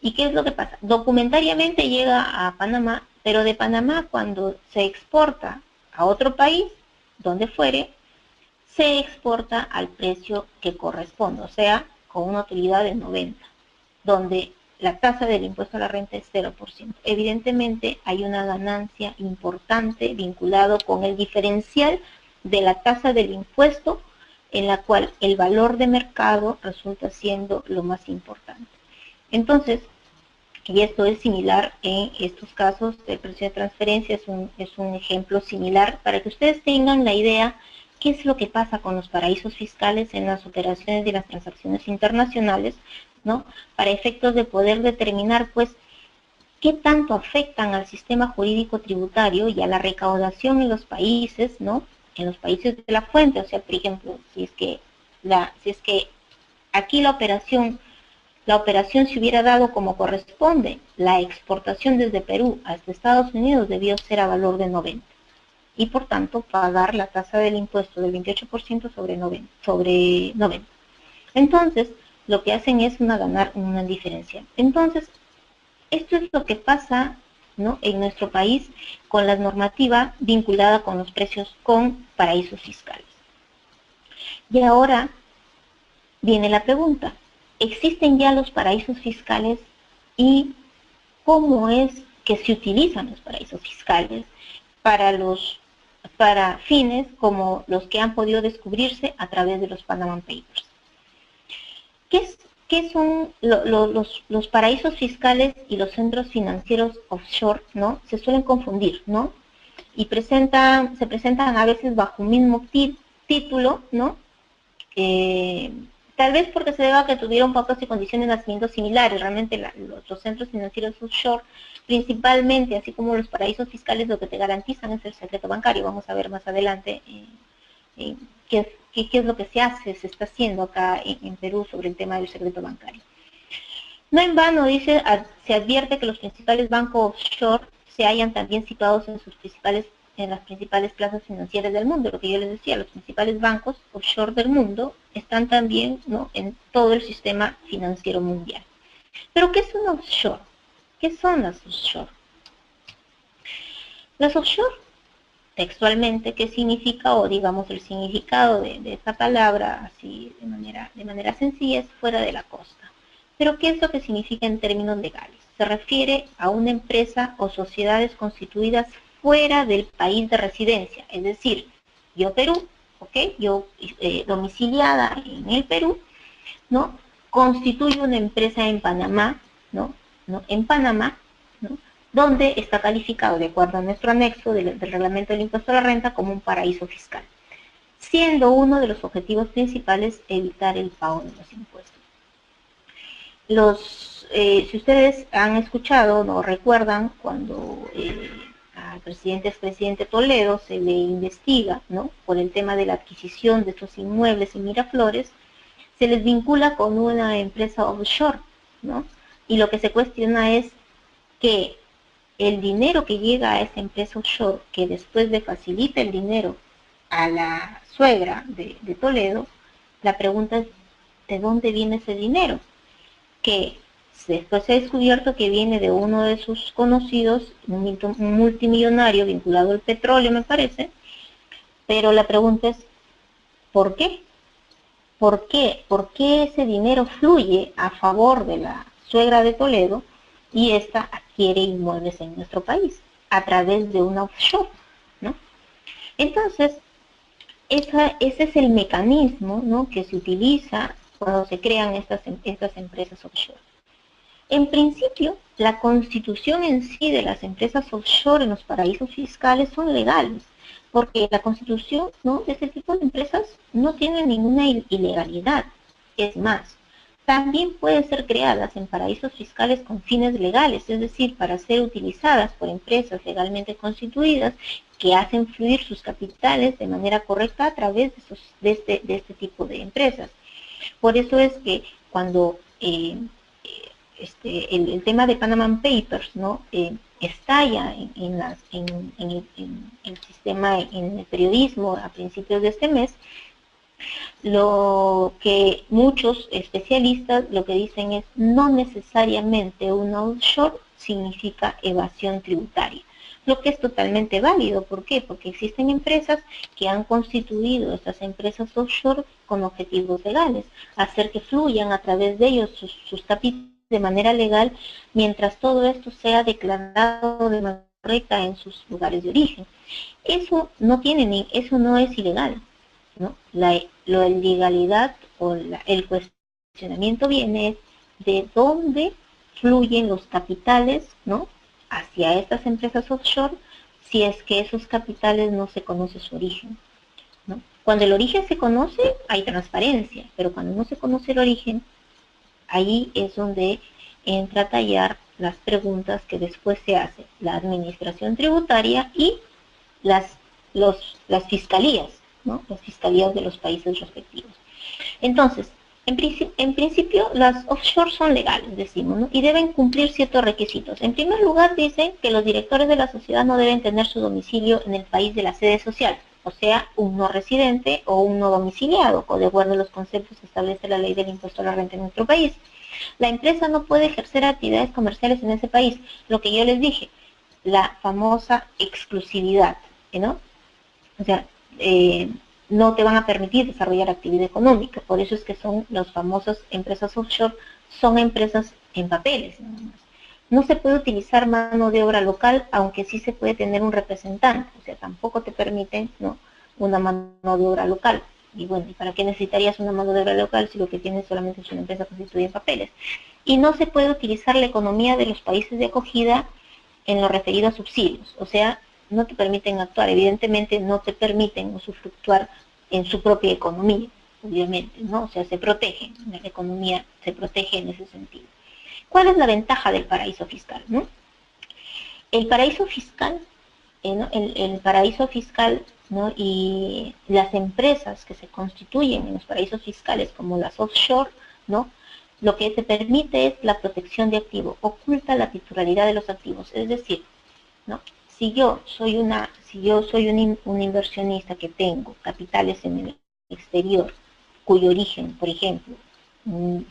[SPEAKER 1] ¿Y qué es lo que pasa? Documentariamente llega a Panamá, pero de Panamá cuando se exporta a otro país, donde fuere, se exporta al precio que corresponde, o sea, con una utilidad de 90, donde la tasa del impuesto a la renta es 0%. Evidentemente hay una ganancia importante vinculado con el diferencial de la tasa del impuesto, en la cual el valor de mercado resulta siendo lo más importante. Entonces, y esto es similar en estos casos, el precio de transferencia es un ejemplo similar para que ustedes tengan la idea qué es lo que pasa con los paraísos fiscales en las operaciones de las transacciones internacionales, ¿no? Para efectos de poder determinar, pues, qué tanto afectan al sistema jurídico tributario y a la recaudación en los países, ¿no? En los países de la fuente, o sea, por ejemplo, si es que aquí la operación la operación se hubiera dado como corresponde, la exportación desde Perú hasta Estados Unidos debió ser a valor de 90 y por tanto pagar la tasa del impuesto del 28% sobre 90. Entonces, lo que hacen es ganar una diferencia. Entonces, esto es lo que pasa, ¿no?, en nuestro país con la normativa vinculada con los precios con paraísos fiscales. Y ahora viene la pregunta, ¿existen ya los paraísos fiscales y cómo es que se utilizan los paraísos fiscales para fines como los que han podido descubrirse a través de los Panama Papers? ¿Qué son los paraísos fiscales y los centros financieros offshore, ¿no? Se suelen confundir, ¿no? Y se presentan a veces bajo un mismo título, ¿no? Tal vez porque se deba a que tuvieron pautas y condiciones de nacimiento similares. Realmente los centros financieros offshore, principalmente, así como los paraísos fiscales, lo que te garantizan es el secreto bancario. Vamos a ver más adelante qué es lo que se está haciendo acá en Perú sobre el tema del secreto bancario. No en vano, dice, se advierte que los principales bancos offshore se hallan también situados en las principales plazas financieras del mundo. Lo que yo les decía, los principales bancos offshore del mundo están también, ¿no?, en todo el sistema financiero mundial. ¿Pero qué es un offshore? ¿Qué son las offshore? Las offshore, textualmente, ¿qué significa? O digamos el significado de esta palabra, así de manera sencilla, es fuera de la costa. ¿Pero qué es lo que significa en términos legales? Se refiere a una empresa o sociedades constituidas fuera del país de residencia, es decir, yo Perú, ¿ok? Yo domiciliada en el Perú, ¿no?, constituyo una empresa en Panamá, ¿no? En Panamá, ¿no?, donde está calificado, de acuerdo a nuestro anexo del reglamento del impuesto a la renta, como un paraíso fiscal, siendo uno de los objetivos principales evitar el pago de los impuestos. Si ustedes han escuchado, no recuerdan, cuando al expresidente Toledo se le investiga, ¿no?, por el tema de la adquisición de estos inmuebles en Miraflores, se les vincula con una empresa offshore, ¿no? Y lo que se cuestiona es que el dinero que llega a esa empresa offshore, que después le facilita el dinero a la suegra de Toledo, la pregunta es, ¿de dónde viene ese dinero? Que después se ha descubierto que viene de uno de sus conocidos, un multimillonario vinculado al petróleo, me parece, pero la pregunta es, ¿por qué? ¿Por qué? ¿Por qué ese dinero fluye a favor de la suegra de Toledo y ésta adquiere inmuebles en nuestro país a través de una offshore, ¿no? Entonces, ese es el mecanismo, ¿no?, que se utiliza cuando se crean estas empresas offshore. En principio, la constitución en sí de las empresas offshore en los paraísos fiscales son legales, porque la constitución, ¿no?, de este tipo de empresas no tiene ninguna ilegalidad. Es más, también pueden ser creadas en paraísos fiscales con fines legales, es decir, para ser utilizadas por empresas legalmente constituidas que hacen fluir sus capitales de manera correcta a través de este tipo de empresas. Por eso es que cuando el tema de Panama Papers, ¿no?, estalla en el sistema, en el periodismo a principios de este mes, lo que muchos especialistas lo que dicen es no necesariamente un offshore significa evasión tributaria, lo que es totalmente válido. ¿Por qué? Porque existen empresas que han constituido estas empresas offshore con objetivos legales, hacer que fluyan a través de ellos sus capitales de manera legal, mientras todo esto sea declarado de manera correcta en sus lugares de origen. Eso no es ilegal, ¿no? La ilegalidad o el cuestionamiento viene de dónde fluyen los capitales, ¿no?, hacia estas empresas offshore, si es que esos capitales no se conoce su origen, ¿no? Cuando el origen se conoce, hay transparencia, pero cuando no se conoce el origen, ahí es donde entra a tallar las preguntas que después se hace la administración tributaria y las fiscalías, ¿no?, las fiscalías de los países respectivos. Entonces, En principio, las offshore son legales, decimos, ¿no? Y deben cumplir ciertos requisitos. En primer lugar, dicen que los directores de la sociedad no deben tener su domicilio en el país de la sede social, o sea, un no residente o un no domiciliado, de acuerdo a los conceptos que establece la ley del impuesto a la renta en nuestro país. La empresa no puede ejercer actividades comerciales en ese país, lo que yo les dije, la famosa exclusividad, ¿no? O sea, no te van a permitir desarrollar actividad económica. Por eso es que son las famosas empresas offshore, son empresas en papeles. No se puede utilizar mano de obra local, aunque sí se puede tener un representante. O sea, tampoco te permiten, ¿no?, una mano de obra local. Y bueno, ¿y para qué necesitarías una mano de obra local si lo que tienes solamente es una empresa constituida en papeles? Y no se puede utilizar la economía de los países de acogida en lo referido a subsidios. O sea, no te permiten actuar, evidentemente no te permiten usufructuar en su propia economía, obviamente, ¿no? O sea, se protege, la economía se protege en ese sentido. ¿Cuál es la ventaja del paraíso fiscal, no? El paraíso fiscal, ¿no? El paraíso fiscal, ¿no?, y las empresas que se constituyen en los paraísos fiscales, como las offshore, ¿no?, lo que te permite es la protección de activos, oculta la titularidad de los activos, es decir, ¿no? Si yo soy un inversionista que tengo capitales en el exterior, cuyo origen, por ejemplo,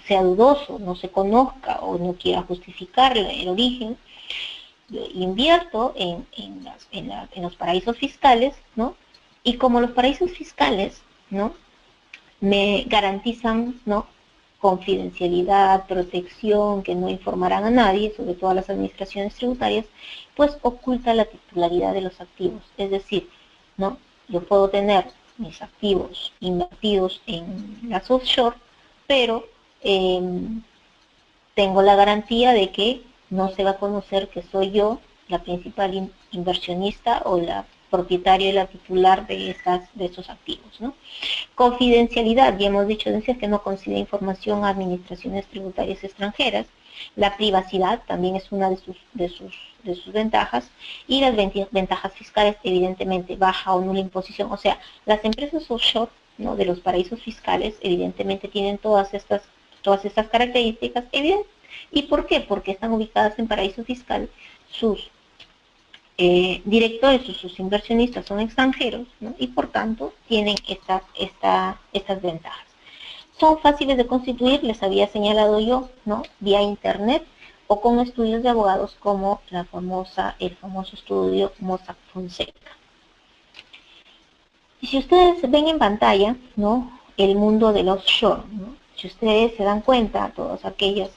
[SPEAKER 1] sea dudoso, no se conozca o no quiera justificar el origen, yo invierto en los paraísos fiscales, ¿no? Y como los paraísos fiscales, ¿no?, me garantizan, ¿no?, confidencialidad, protección, que no informarán a nadie, sobre todo a las administraciones tributarias, pues oculta la titularidad de los activos. Es decir, ¿no?, yo puedo tener mis activos invertidos en las offshore, pero tengo la garantía de que no se va a conocer que soy yo la principal inversionista o la propietaria y la titular de esos activos, ¿no? Confidencialidad, ya hemos dicho antes que no consigue información a administraciones tributarias extranjeras. La privacidad también es una de sus ventajas. Y las ventajas fiscales, evidentemente, baja o nula imposición. O sea, las empresas offshore, ¿no?, de los paraísos fiscales, evidentemente tienen todas estas características. ¿Y por qué? Porque están ubicadas en paraíso fiscal, sus directores o sus inversionistas son extranjeros, ¿no?, y por tanto tienen estas ventajas. Son fáciles de constituir, les había señalado yo, ¿no?, vía internet o con estudios de abogados como el famoso estudio Mossack Fonseca. Y si ustedes ven en pantalla, ¿no?, el mundo del offshore, ¿no?, si ustedes se dan cuenta, todas aquellas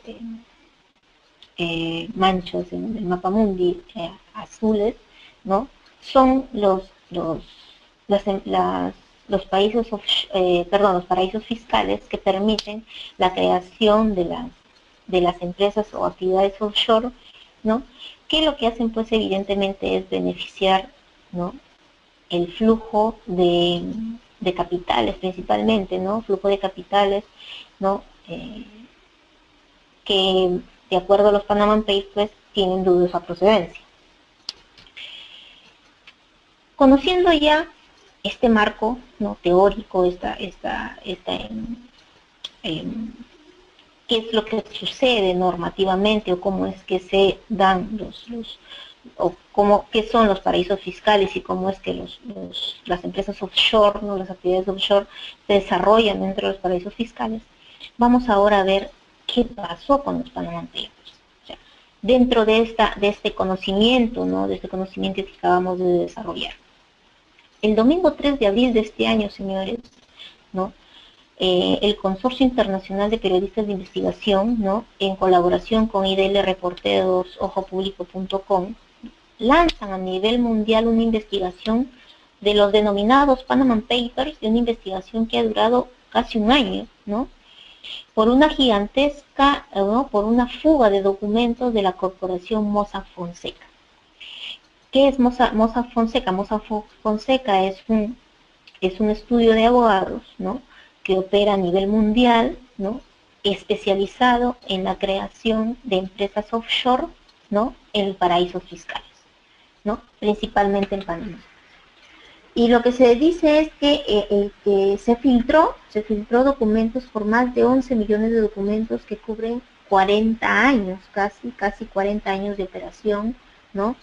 [SPEAKER 1] manchas en el mapamundi azules, ¿no?, son los países, los paraísos fiscales que permiten la creación de las empresas o actividades offshore, ¿no?, que lo que hacen, pues, evidentemente es beneficiar, ¿no?, el flujo de capitales principalmente, ¿no?, flujo de capitales, ¿no?, que de acuerdo a los Panama Papers tienen dudosa procedencia. Conociendo ya este marco, ¿no?, teórico, qué es lo que sucede normativamente o cómo es que se dan qué son los paraísos fiscales y cómo es que las empresas offshore, ¿no?, las actividades offshore se desarrollan dentro de los paraísos fiscales, vamos ahora a ver qué pasó con los Panama Papers. O sea, dentro de este conocimiento, ¿no?, de este conocimiento que acabamos de desarrollar. El domingo 3 de abril de este año, señores, ¿no?, el Consorcio Internacional de Periodistas de Investigación, ¿no?, en colaboración con IDL Reporteros, ojopublico.com, lanzan a nivel mundial una investigación de los denominados Panama Papers, de una investigación que ha durado casi un año, ¿no?, por una gigantesca, ¿no?, por una fuga de documentos de la corporación Mossack Fonseca. ¿Qué es Mossack Fonseca? Mossack Fonseca es un estudio de abogados, ¿no?, que opera a nivel mundial, ¿no?, especializado en la creación de empresas offshore, ¿no?, en paraísos fiscales, ¿no?, principalmente en Panamá. Y lo que se dice es que se filtró documentos por más de 11 millones de documentos que cubren 40 años, casi 40 años de operación, ¿no?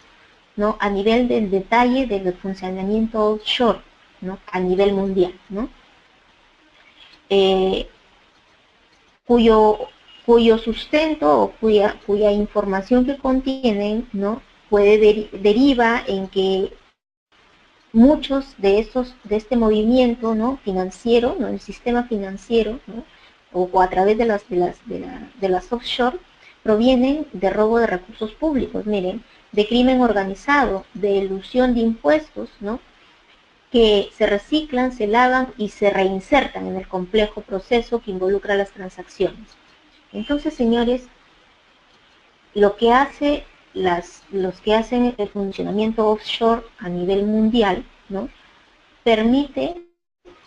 [SPEAKER 1] ¿No? A nivel del detalle del funcionamiento offshore, ¿no? A nivel mundial, ¿no? Eh, cuyo, cuyo sustento o cuya información que contienen, ¿no? Deriva en que muchos de este movimiento, ¿no? Financiero, ¿no? El sistema financiero, ¿no? O a través de las offshore, provienen de robo de recursos públicos, miren, de crimen organizado, de elusión de impuestos, ¿no? Que se reciclan, se lavan y se reinsertan en el complejo proceso que involucra las transacciones. Entonces, señores, lo que hace los que hacen el funcionamiento offshore a nivel mundial, ¿no? Permite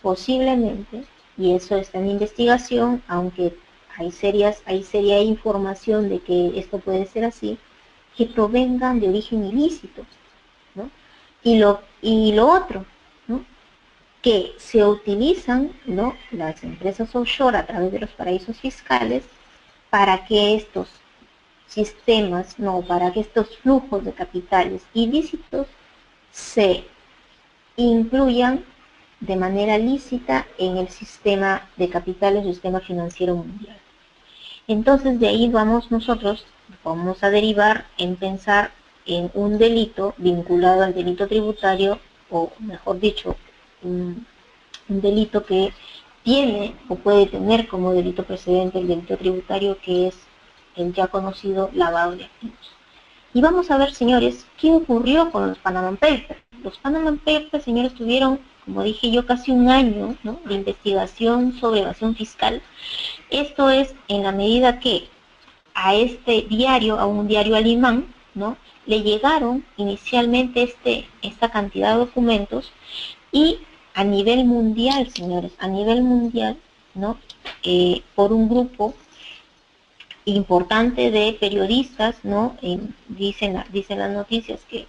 [SPEAKER 1] posiblemente, y eso está en investigación, aunque hay seria información de que esto puede ser así, que provengan de origen ilícito, ¿no? Y lo otro, ¿no? Que se utilizan, ¿no? Las empresas offshore a través de los paraísos fiscales para que estos sistemas, no, para que estos flujos de capitales ilícitos se incluyan de manera lícita en el sistema de capitales, el sistema financiero mundial. Entonces de ahí vamos a derivar en pensar en un delito vinculado al delito tributario, o mejor dicho, un delito que tiene o puede tener como delito precedente el delito tributario, que es el ya conocido lavado de activos. Y vamos a ver, señores, qué ocurrió con los Panama Papers. Los Panama Papers, señores, tuvieron, como dije yo, casi un año, ¿no?, de investigación sobre evasión fiscal. Esto es en la medida que a este diario, a un diario alemán, ¿no?, le llegaron inicialmente esta cantidad de documentos, y a nivel mundial, señores, a nivel mundial, ¿no?, por un grupo importante de periodistas, ¿no? Dicen las noticias que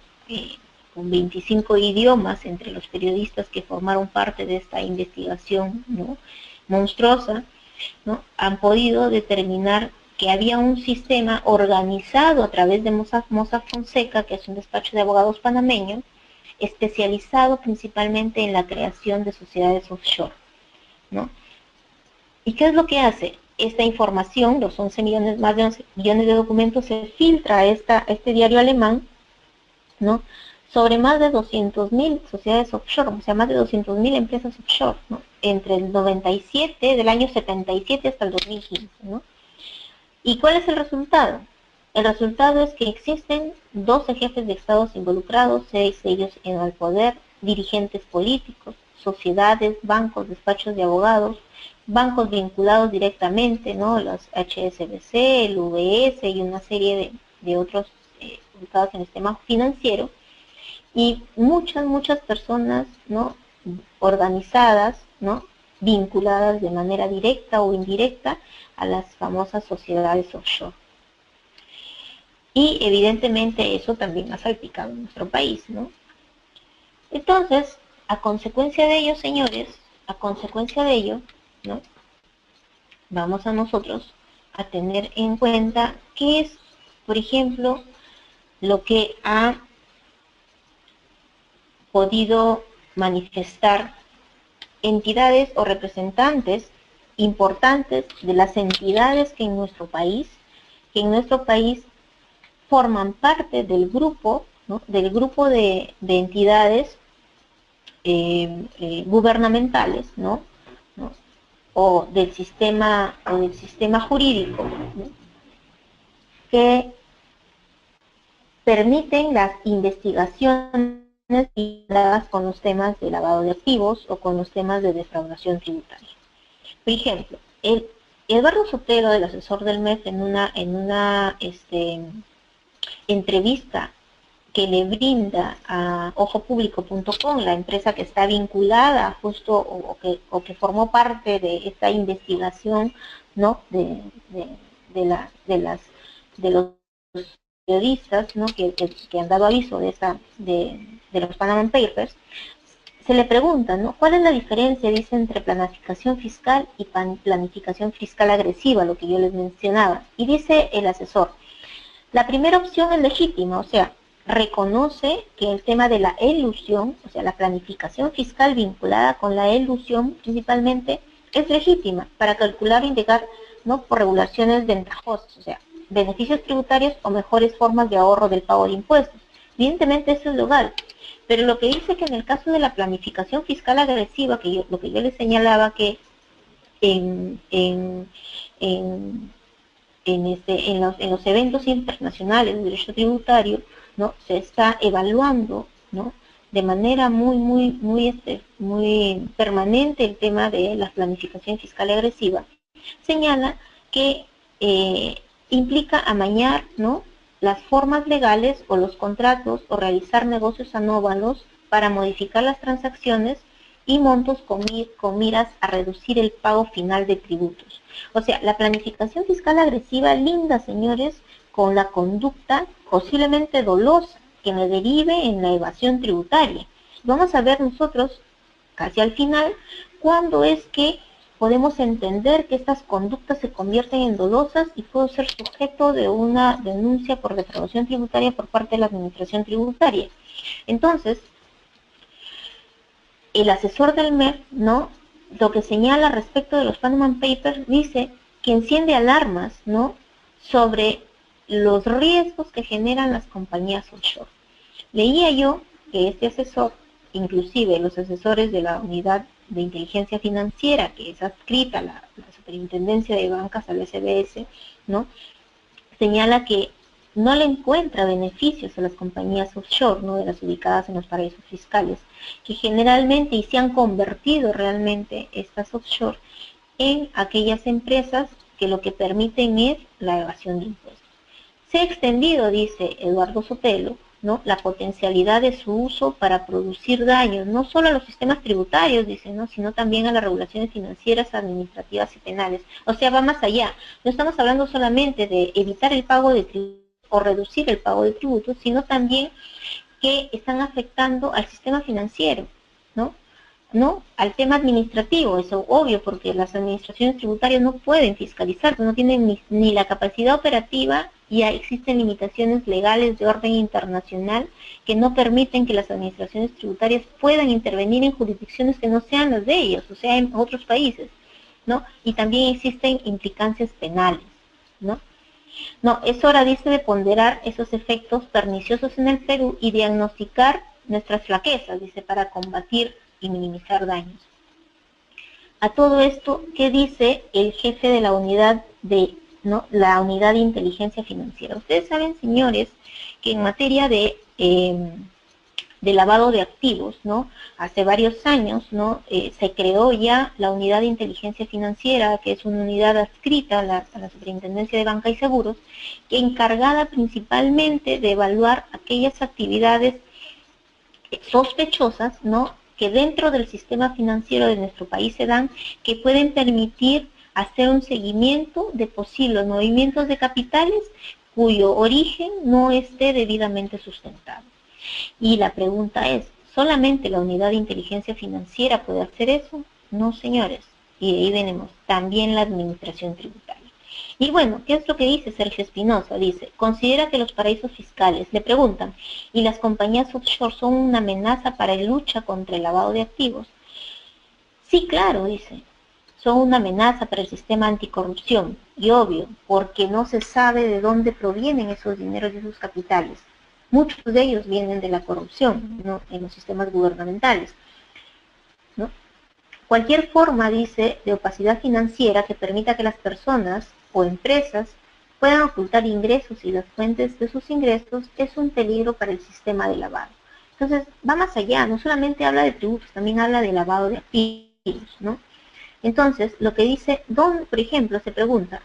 [SPEAKER 1] con 25 idiomas entre los periodistas que formaron parte de esta investigación, ¿no?, monstruosa, ¿no?, han podido determinar que había un sistema organizado a través de Mossack Fonseca, que es un despacho de abogados panameño, especializado principalmente en la creación de sociedades offshore, ¿no? ¿Y qué es lo que hace? Esta información, los 11 millones, más de 11 millones de documentos, se filtra a este diario alemán, ¿no?, sobre más de 200.000 sociedades offshore, o sea, más de 200.000 empresas offshore, ¿no?, entre el 97, del año 77 hasta el 2015, ¿no? ¿Y cuál es el resultado? El resultado es que existen 12 jefes de estados involucrados, 6 de ellos en el poder, dirigentes políticos, sociedades, bancos, despachos de abogados, bancos vinculados directamente, ¿no?, los HSBC, el UBS y una serie de otros ubicados en el sistema financiero, y muchas personas, ¿no?, organizadas, ¿no?, vinculadas de manera directa o indirecta a las famosas sociedades offshore. Y evidentemente eso también ha salpicado en nuestro país, ¿no? Entonces, a consecuencia de ello, señores, a consecuencia de ello, ¿no?, vamos a nosotros a tener en cuenta qué es, por ejemplo, lo que ha podido manifestar entidades o representantes importantes de las entidades que en nuestro país forman parte del grupo, ¿no?, del grupo de entidades gubernamentales, ¿no?, o del sistema jurídico, ¿no?, que permiten las investigaciones vinculadas con los temas de lavado de activos o con los temas de defraudación tributaria. Por ejemplo, Eduardo Sotelo, el asesor del MEF, en una entrevista que le brinda a ojopublico.com, la empresa que está vinculada justo o que formó parte de esta investigación, ¿no?, de los periodistas, ¿no?, que han dado aviso de los Panama Papers, se le pregunta, ¿no? ¿Cuál es la diferencia, dice, entre planificación fiscal y planificación fiscal agresiva, lo que yo les mencionaba? Y dice el asesor, la primera opción es legítima, o sea, reconoce que el tema de la elusión, o sea, la planificación fiscal vinculada con la elusión principalmente, es legítima para calcular o indicar, ¿no?, por regulaciones ventajosas, o sea, beneficios tributarios o mejores formas de ahorro del pago de impuestos. Evidentemente eso es legal, pero lo que dice que en el caso de la planificación fiscal agresiva, lo que yo les señalaba que en, en, en en los eventos internacionales de derecho tributario, ¿no?, se está evaluando, ¿no?, de manera muy permanente el tema de la planificación fiscal agresiva. Señala que implica amañar, ¿no?, las formas legales o los contratos o realizar negocios anómalos para modificar las transacciones y montos con miras a reducir el pago final de tributos. O sea, la planificación fiscal agresiva linda, señores, con la conducta posiblemente dolosa que me derive en la evasión tributaria. Vamos a ver nosotros, casi al final, cuándo es que podemos entender que estas conductas se convierten en dolosas y puedo ser sujeto de una denuncia por defraudación tributaria por parte de la administración tributaria. Entonces, el asesor del MEF, ¿no?, lo que señala respecto de los Panama Papers, dice que enciende alarmas, ¿no?, sobre los riesgos que generan las compañías offshore. Leía yo que este asesor, inclusive los asesores de la unidad de inteligencia financiera, que es adscrita a la superintendencia de bancas, al SBS, ¿no?, señala que no le encuentra beneficios a las compañías offshore, ¿no?, de las ubicadas en los paraísos fiscales, que generalmente y se han convertido realmente estas offshore en aquellas empresas que lo que permiten es la evasión de impuestos. Se ha extendido, dice Eduardo Sotelo, ¿no?, la potencialidad de su uso para producir daños, no solo a los sistemas tributarios, dice, ¿no?, sino también a las regulaciones financieras, administrativas y penales. O sea, va más allá. No estamos hablando solamente de evitar el pago de tributos o reducir el pago de tributos, sino también que están afectando al sistema financiero, ¿no? Al tema administrativo, eso obvio, porque las administraciones tributarias no pueden fiscalizar, no tienen ni la capacidad operativa, y existen limitaciones legales de orden internacional que no permiten que las administraciones tributarias puedan intervenir en jurisdicciones que no sean las de ellos, o sea, en otros países, ¿no? Y también existen implicancias penales, ¿no? No, es hora, dice, de ponderar esos efectos perniciosos en el Perú y diagnosticar nuestras flaquezas, dice, para combatir y minimizar daños. A todo esto, ¿qué dice el jefe de la unidad de, ¿no?, la unidad de inteligencia financiera? Ustedes saben, señores, que en materia de lavado de activos, ¿no?, hace varios años, ¿no?, se creó ya la unidad de inteligencia financiera, que es una unidad adscrita a la Superintendencia de Banca y Seguros, que encargada principalmente de evaluar aquellas actividades sospechosas, ¿no?, que dentro del sistema financiero de nuestro país se dan, que pueden permitir hacer un seguimiento de posibles movimientos de capitales cuyo origen no esté debidamente sustentado. Y la pregunta es, ¿solamente la unidad de inteligencia financiera puede hacer eso? No, señores. Y de ahí venimos, también la administración tributaria. Y bueno, ¿qué es lo que dice Sergio Espinosa? Dice, considera que los paraísos fiscales, le preguntan, ¿y las compañías offshore son una amenaza para la lucha contra el lavado de activos? Sí, claro, dice, son una amenaza para el sistema anticorrupción, y obvio, porque no se sabe de dónde provienen esos dineros y esos capitales. Muchos de ellos vienen de la corrupción, ¿no?, en los sistemas gubernamentales, ¿no? Cualquier forma, dice, de opacidad financiera que permita que las personas o empresas puedan ocultar ingresos y las fuentes de sus ingresos es un peligro para el sistema de lavado. Entonces, va más allá, no solamente habla de tributos, también habla de lavado de activos, ¿no? Entonces, lo que dice, ¿dónde, por ejemplo, se pregunta,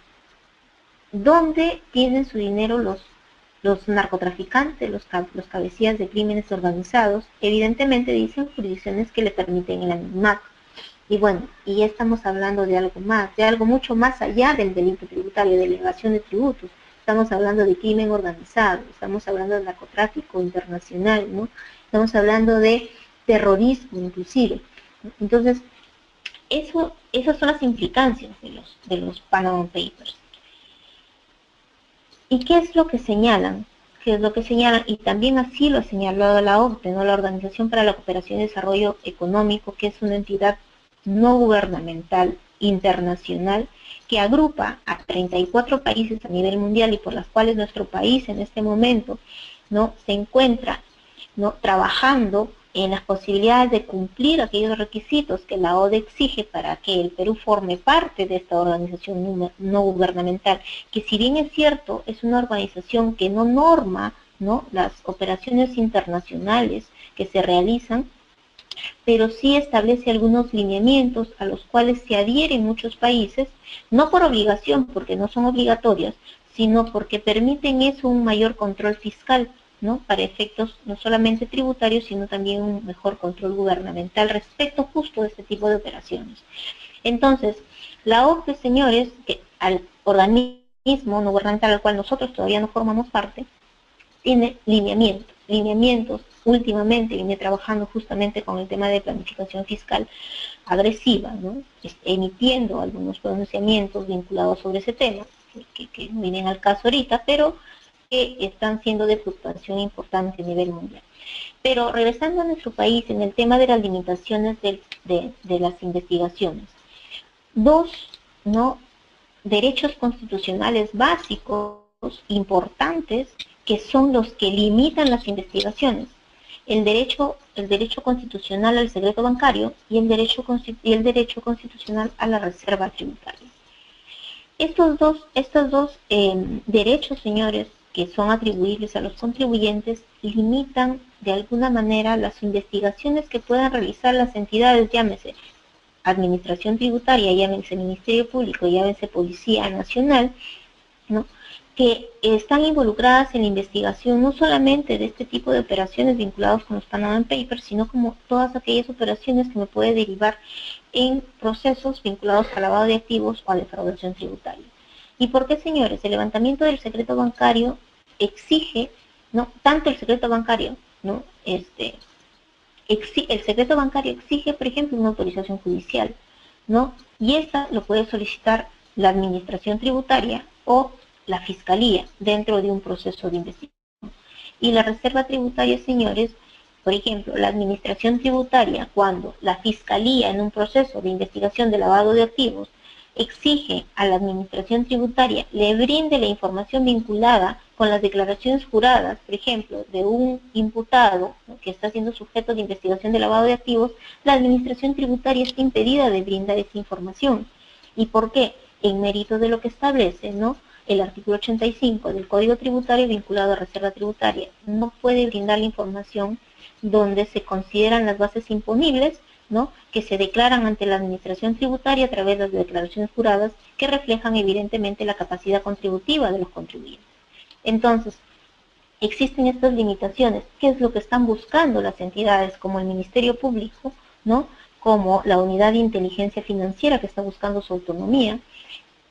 [SPEAKER 1] ¿dónde tienen su dinero los narcotraficantes, los cabecillas de crímenes organizados? Evidentemente dicen jurisdicciones que le permiten el anonimato. Y bueno, y ya estamos hablando de algo más, de algo mucho más allá del delito tributario, de la evasión de tributos. Estamos hablando de crimen organizado, estamos hablando de narcotráfico internacional, ¿no? Estamos hablando de terrorismo inclusive. Entonces, esas son las implicancias de los Panama Papers. ¿Y qué es lo que señalan? ¿Qué es lo que señalan? Y también así lo ha señalado la OCDE, ¿no? La Organización para la Cooperación y Desarrollo Económico, que es una entidad no gubernamental internacional que agrupa a 34 países a nivel mundial y por las cuales nuestro país en este momento, ¿no?, se encuentra, ¿no?, trabajando en las posibilidades de cumplir aquellos requisitos que la OCDE exige para que el Perú forme parte de esta organización no gubernamental, que si bien es cierto, es una organización que no norma, ¿no?, las operaciones internacionales que se realizan, pero sí establece algunos lineamientos a los cuales se adhieren muchos países, no por obligación, porque no son obligatorias, sino porque permiten eso un mayor control fiscal, ¿no?, para efectos no solamente tributarios, sino también un mejor control gubernamental respecto justo de este tipo de operaciones. Entonces, la OCDE, señores, que al organismo no gubernamental al cual nosotros todavía no formamos parte, tiene lineamientos. Últimamente viene trabajando justamente con el tema de planificación fiscal agresiva, ¿no?, emitiendo algunos pronunciamientos vinculados sobre ese tema, que no vienen al caso ahorita, pero que están siendo de fluctuación importante a nivel mundial. Pero regresando a nuestro país, en el tema de las limitaciones de las investigaciones, dos, ¿no?, derechos constitucionales básicos, importantes, que son los que limitan las investigaciones: el derecho constitucional al secreto bancario y el derecho constitucional a la reserva tributaria. Estos dos derechos, señores, que son atribuibles a los contribuyentes, limitan de alguna manera las investigaciones que puedan realizar las entidades, llámese Administración Tributaria, llámese Ministerio Público, llámese Policía Nacional, ¿no?, que están involucradas en la investigación no solamente de este tipo de operaciones vinculadas con los Panama Papers, sino como todas aquellas operaciones que me puede derivar en procesos vinculados al lavado de activos o a defraudación tributaria. ¿Y por qué, señores? El levantamiento del secreto bancario exige, ¿no?, tanto el secreto bancario, ¿no?, el secreto bancario exige, por ejemplo, una autorización judicial, ¿no?, y esta lo puede solicitar la Administración Tributaria o la Fiscalía dentro de un proceso de investigación. Y la reserva tributaria, señores, por ejemplo, la Administración Tributaria, cuando la Fiscalía en un proceso de investigación de lavado de activos exige a la Administración Tributaria le brinde la información vinculada con las declaraciones juradas, por ejemplo, de un imputado, ¿no?, que está siendo sujeto de investigación de lavado de activos, la Administración Tributaria está impedida de brindar esa información. ¿Y por qué? En mérito de lo que establece, ¿no?, el artículo 85 del Código Tributario vinculado a reserva tributaria. No puede brindar la información donde se consideran las bases imponibles, ¿no?, que se declaran ante la Administración Tributaria a través de las declaraciones juradas, que reflejan evidentemente la capacidad contributiva de los contribuyentes. Entonces, existen estas limitaciones. ¿Qué es lo que están buscando las entidades como el Ministerio Público, ¿no?, como la Unidad de Inteligencia Financiera, que está buscando su autonomía?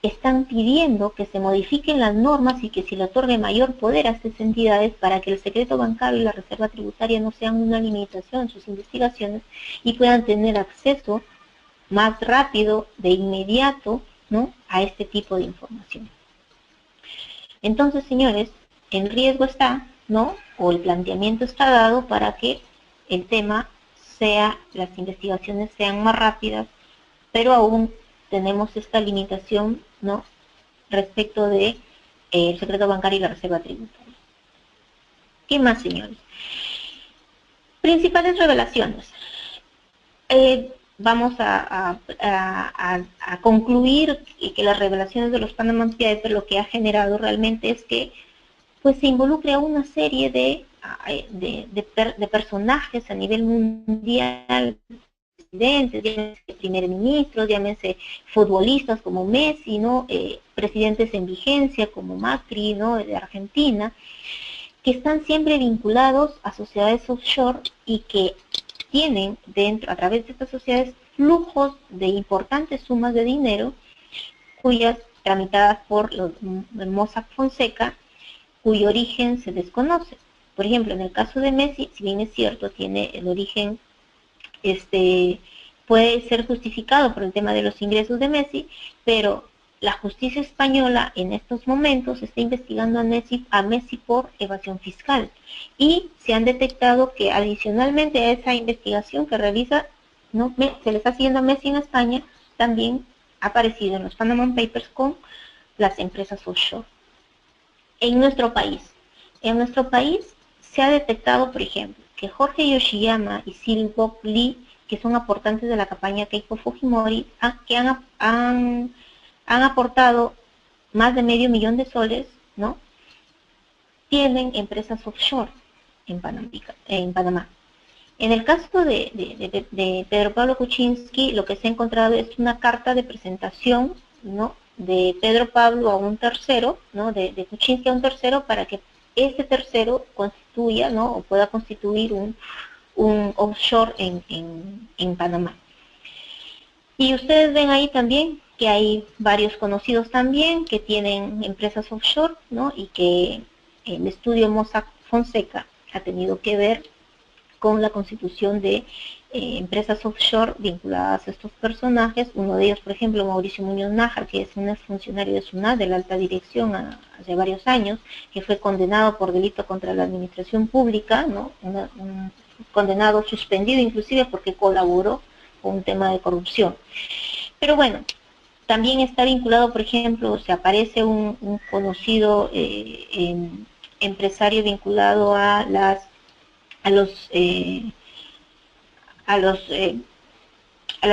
[SPEAKER 1] Están pidiendo que se modifiquen las normas y que se le otorgue mayor poder a estas entidades para que el secreto bancario y la reserva tributaria no sean una limitación en sus investigaciones y puedan tener acceso más rápido, de inmediato, ¿no?, a este tipo de información. Entonces, señores, el riesgo está, ¿no?, o el planteamiento está dado para que el tema sea, las investigaciones sean más rápidas, pero aún tenemos esta limitación, ¿no?, respecto de el secreto bancario y la reserva tributaria. ¿Qué más, señores? Principales revelaciones. Vamos a concluir que las revelaciones de los Panama Papers lo que ha generado realmente es que pues se involucre a una serie de personajes a nivel mundial, presidentes, llámense primer ministros, llámense futbolistas como Messi, ¿no?, presidentes en vigencia como Macri, ¿no?, de Argentina, que están siempre vinculados a sociedades offshore y que tienen dentro, a través de estas sociedades, flujos de importantes sumas de dinero, cuyas tramitadas por los Mossack Fonseca, cuyo origen se desconoce. Por ejemplo, en el caso de Messi, si bien es cierto, tiene el origen puede ser justificado por el tema de los ingresos de Messi, pero la justicia española en estos momentos está investigando a Messi por evasión fiscal y se han detectado que adicionalmente a esa investigación que realiza, ¿no?, se le está siguiendo a Messi en España, también ha aparecido en los Panama Papers con las empresas offshore. En nuestro país se ha detectado, por ejemplo, que Jorge Yoshiyama y Silvok Lee, que son aportantes de la campaña Keiko Fujimori, que han aportado más de $500,000, ¿no?, tienen empresas offshore en Panamá. En el caso de Pedro Pablo Kuczynski, lo que se ha encontrado es una carta de presentación, ¿no?, de Pedro Pablo a un tercero, ¿no?, de Kuczynski a un tercero, para que ese tercero constituya, ¿no?, o pueda constituir un offshore en Panamá. Y ustedes ven ahí también que hay varios conocidos también que tienen empresas offshore, ¿no?, y que el estudio Mossack Fonseca ha tenido que ver con la constitución de empresas offshore vinculadas a estos personajes. Uno de ellos, por ejemplo, Mauricio Muñoz Nájar, que es un exfuncionario de SUNAT, de la alta dirección, hace varios años, que fue condenado por delito contra la administración pública, ¿no?, un condenado suspendido inclusive porque colaboró con un tema de corrupción. Pero bueno, también está vinculado, por ejemplo, se aparece un conocido empresario vinculado a las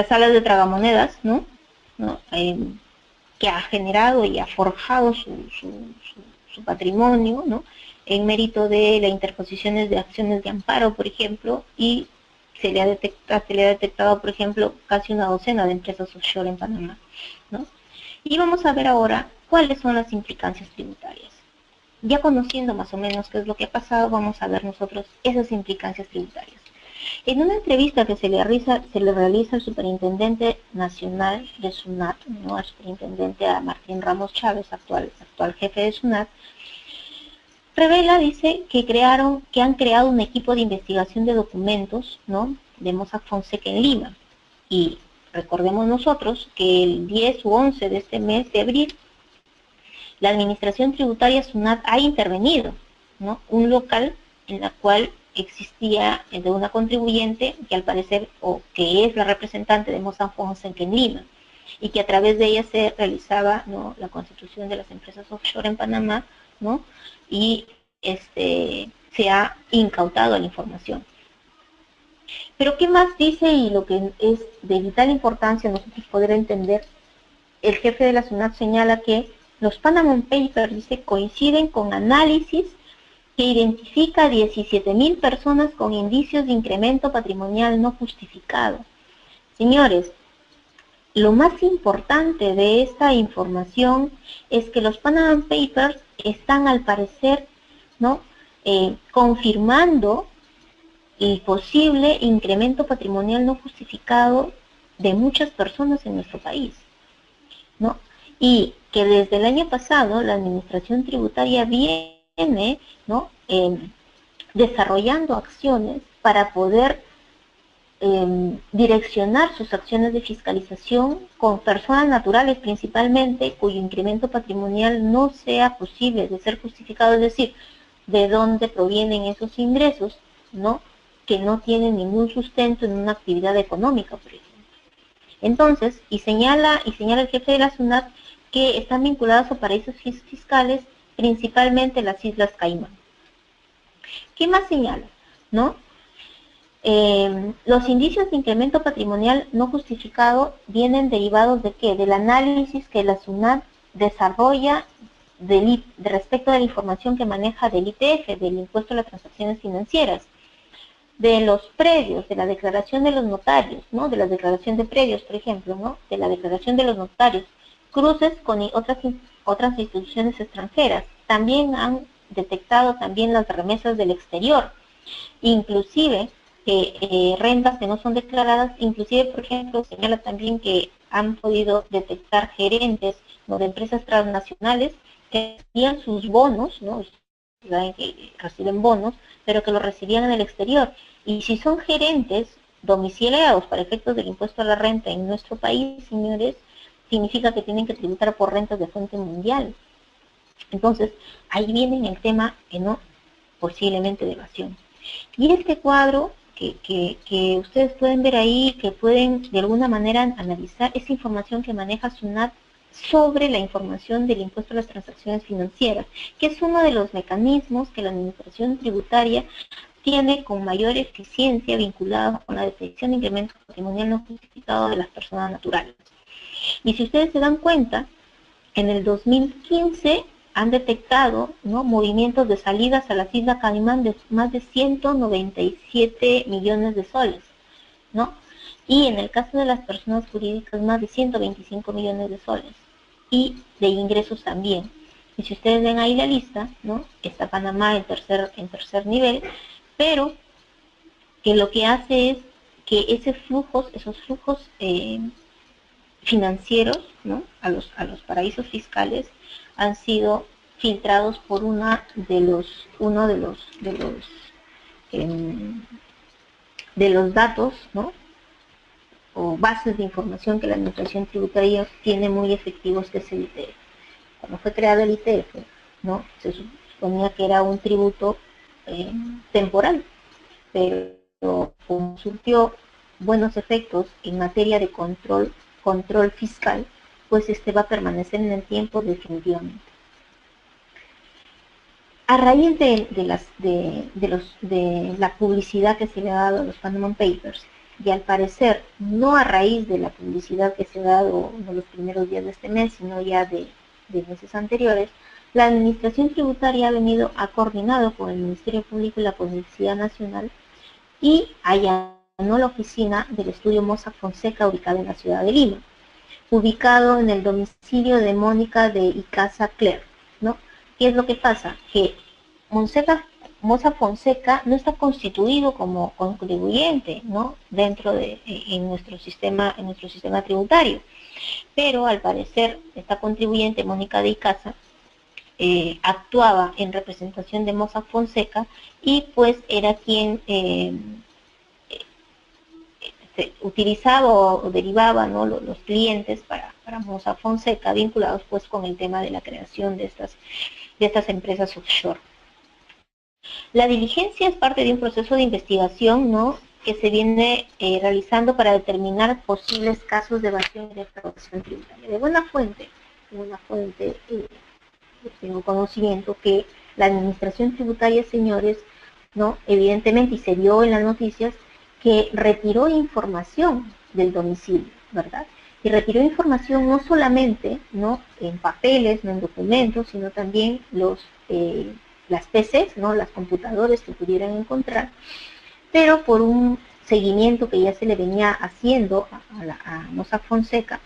[SPEAKER 1] salas de tragamonedas, ¿no? Que ha generado y ha forjado su patrimonio, ¿no?, en mérito de las interposiciones de acciones de amparo, por ejemplo, y se le ha detectado, por ejemplo, casi una docena de empresas offshore en Panamá, ¿no? Y vamos a ver ahora cuáles son las implicancias tributarias. Ya conociendo más o menos qué es lo que ha pasado, vamos a ver nosotros esas implicancias tributarias. En una entrevista que se le realiza al superintendente nacional de SUNAT, ¿no?, al superintendente a Martín Ramos Chávez, actual jefe de SUNAT, revela, dice, que han creado un equipo de investigación de documentos, ¿no?, de Mossack Fonseca en Lima. Y recordemos nosotros que el 10 u 11 de este mes de abril, la administración tributaria SUNAT ha intervenido, ¿no?, un local en la cual existía de una contribuyente que al parecer, o que es la representante de Mossack Fonseca en Lima, y que a través de ella se realizaba, ¿no?, la constitución de las empresas offshore en Panamá, ¿no?, y se ha incautado la información. Pero ¿qué más dice? Y lo que es de vital importancia nosotros poder entender, el jefe de la SUNAT señala que los Panama Papers, dice, coinciden con análisis que identifica a 17,000 personas con indicios de incremento patrimonial no justificado. Señores, lo más importante de esta información es que los Panama Papers están, al parecer, ¿no?, confirmando el posible incremento patrimonial no justificado de muchas personas en nuestro país, ¿no? Y que desde el año pasado la administración tributaria viene, ¿no?, desarrollando acciones para poder direccionar sus acciones de fiscalización con personas naturales principalmente, cuyo incremento patrimonial no sea posible de ser justificado, es decir, de dónde provienen esos ingresos, ¿no?, que no tienen ningún sustento en una actividad económica, por ejemplo. Entonces, y señala el jefe de la SUNAT que están vinculados a paraísos fiscales, principalmente las Islas Caimán. ¿Qué más señala? ¿No? Los indicios de incremento patrimonial no justificado vienen derivados ¿de qué? Del análisis que la SUNAT desarrolla respecto de la información que maneja del ITF, del Impuesto a las Transacciones Financieras, de los predios, de la declaración de los notarios, ¿no?, de la declaración de predios, por ejemplo, ¿no?, de la declaración de los notarios, cruces con otras instituciones extranjeras. También han detectado también las remesas del exterior, inclusive rentas que no son declaradas, inclusive, por ejemplo, señala también que han podido detectar gerentes, ¿no?, de empresas transnacionales que recibían sus bonos, ¿no?, que reciben bonos, pero que los recibían en el exterior. Y si son gerentes domiciliados para efectos del impuesto a la renta en nuestro país, señores, significa que tienen que tributar por rentas de fuente mundial. Entonces, ahí viene el tema que no, posiblemente de evasión. Y este cuadro que ustedes pueden ver ahí, que pueden de alguna manera analizar, esa información que maneja SUNAT sobre la información del impuesto a las transacciones financieras, que es uno de los mecanismos que la administración tributaria tiene con mayor eficiencia vinculada con la detección de incremento patrimonial no justificado de las personas naturales. Y si ustedes se dan cuenta, en el 2015 han detectado, ¿no?, movimientos de salidas a las Islas Caimán de más de 197 millones de soles, ¿no? Y en el caso de las personas jurídicas, más de 125 millones de soles. Y de ingresos también. Y si ustedes ven ahí la lista, ¿no?, está Panamá en tercer nivel, pero que lo que hace es que esos flujos financieros, ¿no?, a los paraísos fiscales han sido filtrados por uno de los datos, ¿no?, o bases de información que la administración tributaria tiene muy efectivos, que es el ITF. Cuando fue creado el ITF, ¿no?, se suponía que era un tributo temporal, pero como surtió buenos efectos en materia de control fiscal, pues va a permanecer en el tiempo definitivamente. A raíz de la publicidad que se le ha dado a los Panama Papers, y al parecer no a raíz de la publicidad que se ha dado en los primeros días de este mes, sino ya de meses anteriores, la Administración Tributaria ha venido a coordinado con el Ministerio Público y la Policía Nacional y allanó la oficina del estudio Mossack Fonseca ubicado en la ciudad de Lima, ubicado en el domicilio de Mónica de Icaza Clerc, ¿no? ¿Qué es lo que pasa? Que Mossack Fonseca no está constituido como contribuyente, ¿no?, dentro de en nuestro sistema tributario, pero al parecer esta contribuyente, Mónica de Icaza, actuaba en representación de Mossack Fonseca y pues era quien utilizaba o derivaba, ¿no?, los clientes para Mossack Fonseca, vinculados pues con el tema de la creación de estas empresas offshore. La diligencia es parte de un proceso de investigación, ¿no?, que se viene realizando para determinar posibles casos de evasión y defraudación tributaria. De buena fuente, tengo conocimiento que la administración tributaria, señores, ¿no?, evidentemente, y se vio en las noticias, que retiró información del domicilio, ¿verdad? Y retiró información no solamente, ¿no?, en papeles, no en documentos, sino también las PCs, ¿no?, las computadoras que pudieran encontrar, pero por un seguimiento que ya se le venía haciendo a Mossack Fonseca,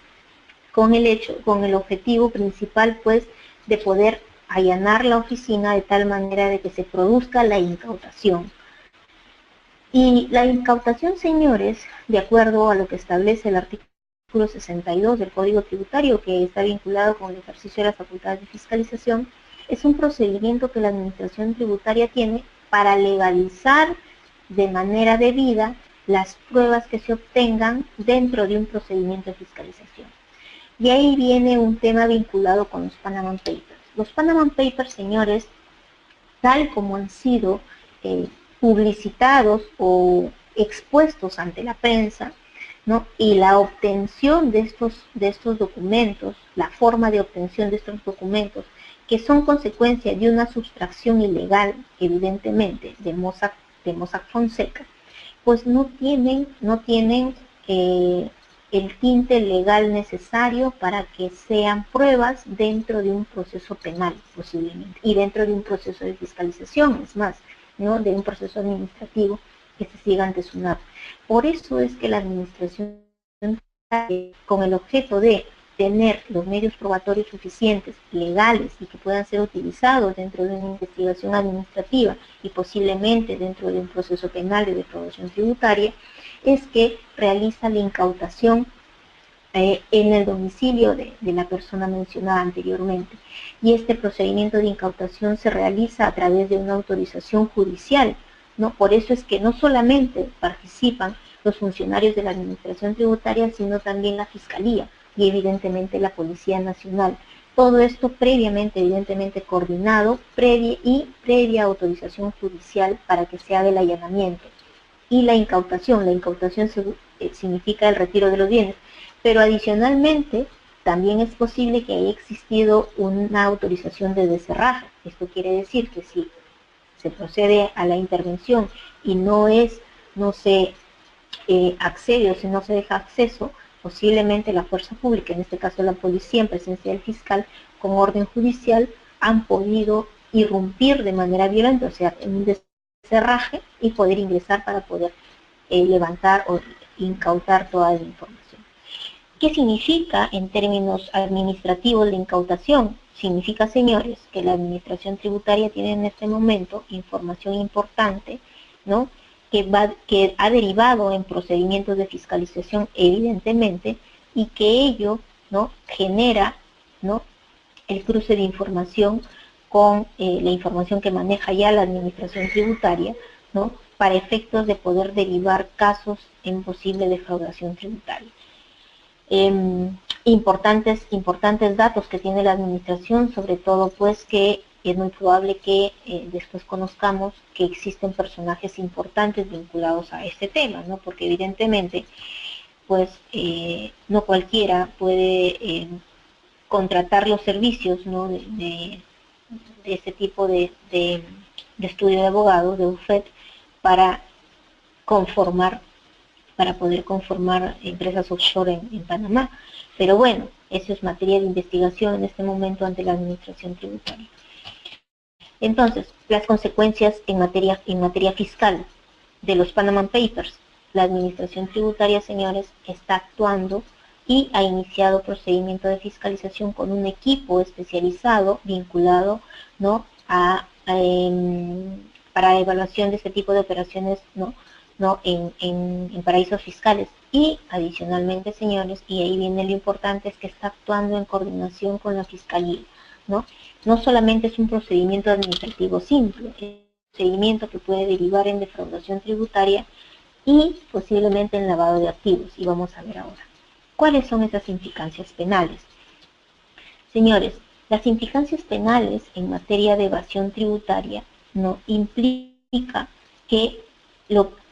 [SPEAKER 1] con el objetivo principal, pues, de poder allanar la oficina de tal manera de que se produzca la incautación. Y la incautación, señores, de acuerdo a lo que establece el artículo 62 del Código Tributario, que está vinculado con el ejercicio de las facultades de fiscalización, es un procedimiento que la administración tributaria tiene para legalizar de manera debida las pruebas que se obtengan dentro de un procedimiento de fiscalización. Y ahí viene un tema vinculado con los Panama Papers. Los Panama Papers, señores, tal como han sido publicitados o expuestos ante la prensa, ¿no?, y la obtención de estos documentos, la forma de obtención de estos documentos, que son consecuencia de una sustracción ilegal, evidentemente, de Mossack Fonseca, pues no tienen el tinte legal necesario para que sean pruebas dentro de un proceso penal, posiblemente, y dentro de un proceso de fiscalización, es más, ¿no?, de un proceso administrativo que se siga ante SUNAT. Por eso es que la administración, con el objeto de tener los medios probatorios suficientes, legales, y que puedan ser utilizados dentro de una investigación administrativa y posiblemente dentro de un proceso penal de defraudación tributaria, es que realiza la incautación en el domicilio de la persona mencionada anteriormente. Y este procedimiento de incautación se realiza a través de una autorización judicial, ¿no? Por eso es que no solamente participan los funcionarios de la Administración Tributaria, sino también la Fiscalía y evidentemente la Policía Nacional. Todo esto previamente, evidentemente coordinado, previa autorización judicial para que se haga el allanamiento. Y la incautación significa el retiro de los bienes, pero adicionalmente también es posible que haya existido una autorización de descerraje. Esto quiere decir que si se procede a la intervención y no se accede o si no se deja acceso, posiblemente la fuerza pública, en este caso la policía en presencia del fiscal, con orden judicial, han podido irrumpir de manera violenta, o sea, en un descerraje y poder ingresar para poder levantar o incautar toda la información. ¿Qué significa en términos administrativos la incautación? Significa, señores, que la Administración Tributaria tiene en este momento información importante, ¿no?, que ha derivado en procedimientos de fiscalización, evidentemente, y que ello, ¿no?, genera, ¿no?, el cruce de información con la información que maneja ya la Administración Tributaria, ¿no?, para efectos de poder derivar casos en posible defraudación tributaria. Importantes datos que tiene la administración, sobre todo pues que es muy probable que después conozcamos que existen personajes importantes vinculados a este tema, ¿no? Porque evidentemente pues no cualquiera puede contratar los servicios, ¿no?, de este tipo de estudio de abogados, de UFET, para poder conformar empresas offshore en Panamá. Pero bueno, eso es materia de investigación en este momento ante la Administración Tributaria. Entonces, las consecuencias en materia fiscal de los Panama Papers. La Administración Tributaria, señores, está actuando y ha iniciado procedimiento de fiscalización con un equipo especializado vinculado, ¿no?, para evaluación de este tipo de operaciones, ¿no?, en paraísos fiscales. Y adicionalmente, señores, y ahí viene lo importante, es que está actuando en coordinación con la Fiscalía, ¿no? No solamente es un procedimiento administrativo simple, es un procedimiento que puede derivar en defraudación tributaria y posiblemente en lavado de activos. Y vamos a ver ahora cuáles son esas implicancias penales. Señores, las implicancias penales en materia de evasión tributaria no implica que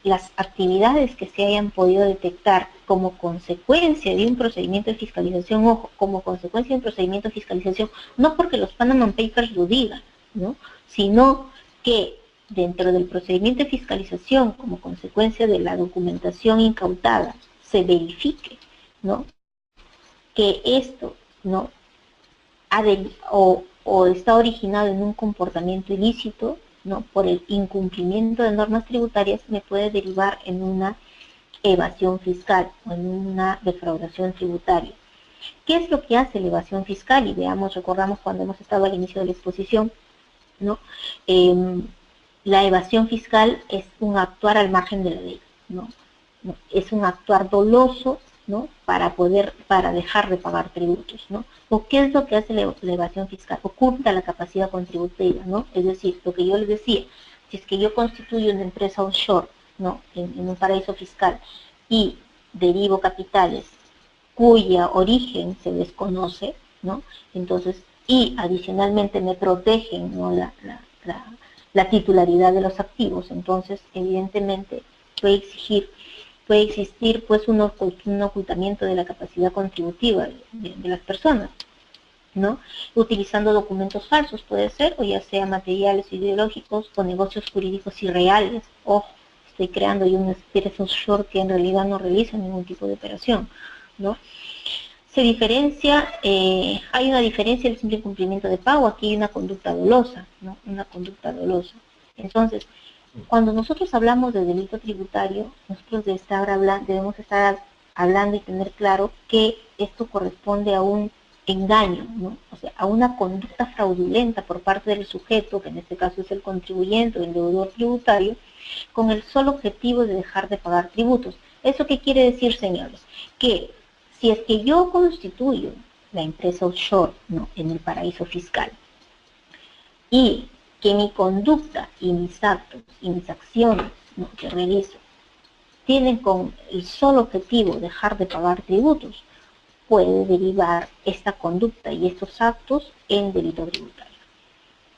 [SPEAKER 1] las actividades que se hayan podido detectar como consecuencia de un procedimiento de fiscalización, ojo, como consecuencia de un procedimiento de fiscalización, no porque los Panama Papers lo digan, ¿no?, sino que dentro del procedimiento de fiscalización, como consecuencia de la documentación incautada, se verifique, ¿no?, que esto, ¿no?, o está originado en un comportamiento ilícito, ¿no?, por el incumplimiento de normas tributarias, me puede derivar en una evasión fiscal o en una defraudación tributaria. ¿Qué es lo que hace la evasión fiscal? Y recordamos cuando hemos estado al inicio de la exposición, ¿no? La evasión fiscal es un actuar al margen de la ley, ¿no? Es un actuar doloso, ¿no?, para dejar de pagar tributos, ¿no? ¿O qué es lo que hace la evasión fiscal? Oculta la capacidad contributiva, ¿no? Es decir, lo que yo les decía, si es que yo constituyo una empresa offshore, ¿no?, en un paraíso fiscal y derivo capitales cuya origen se desconoce, ¿no?, entonces, y adicionalmente me protegen, ¿no?, la titularidad de los activos, entonces evidentemente puede existir pues un ocultamiento de la capacidad contributiva de las personas, ¿no?, utilizando documentos falsos, puede ser, o ya sea materiales ideológicos o negocios jurídicos irreales. Ojo, estoy creando yo una empresa offshore que en realidad no realiza ningún tipo de operación, ¿no? Se diferencia, hay una diferencia del simple incumplimiento de pago, aquí hay una conducta dolosa, ¿no?, una conducta dolosa. Entonces, cuando nosotros hablamos de delito tributario, nosotros debemos estar hablando y tener claro que esto corresponde a un engaño, ¿no?, o sea, a una conducta fraudulenta por parte del sujeto, que en este caso es el contribuyente o el deudor tributario, con el solo objetivo de dejar de pagar tributos. ¿Eso qué quiere decir, señores? Que si es que yo constituyo la empresa offshore, ¿no?, en el paraíso fiscal, y que mi conducta y mis actos y mis acciones, ¿no?, que realizo tienen con el solo objetivo dejar de pagar tributos, puede derivar esta conducta y estos actos en delito tributario.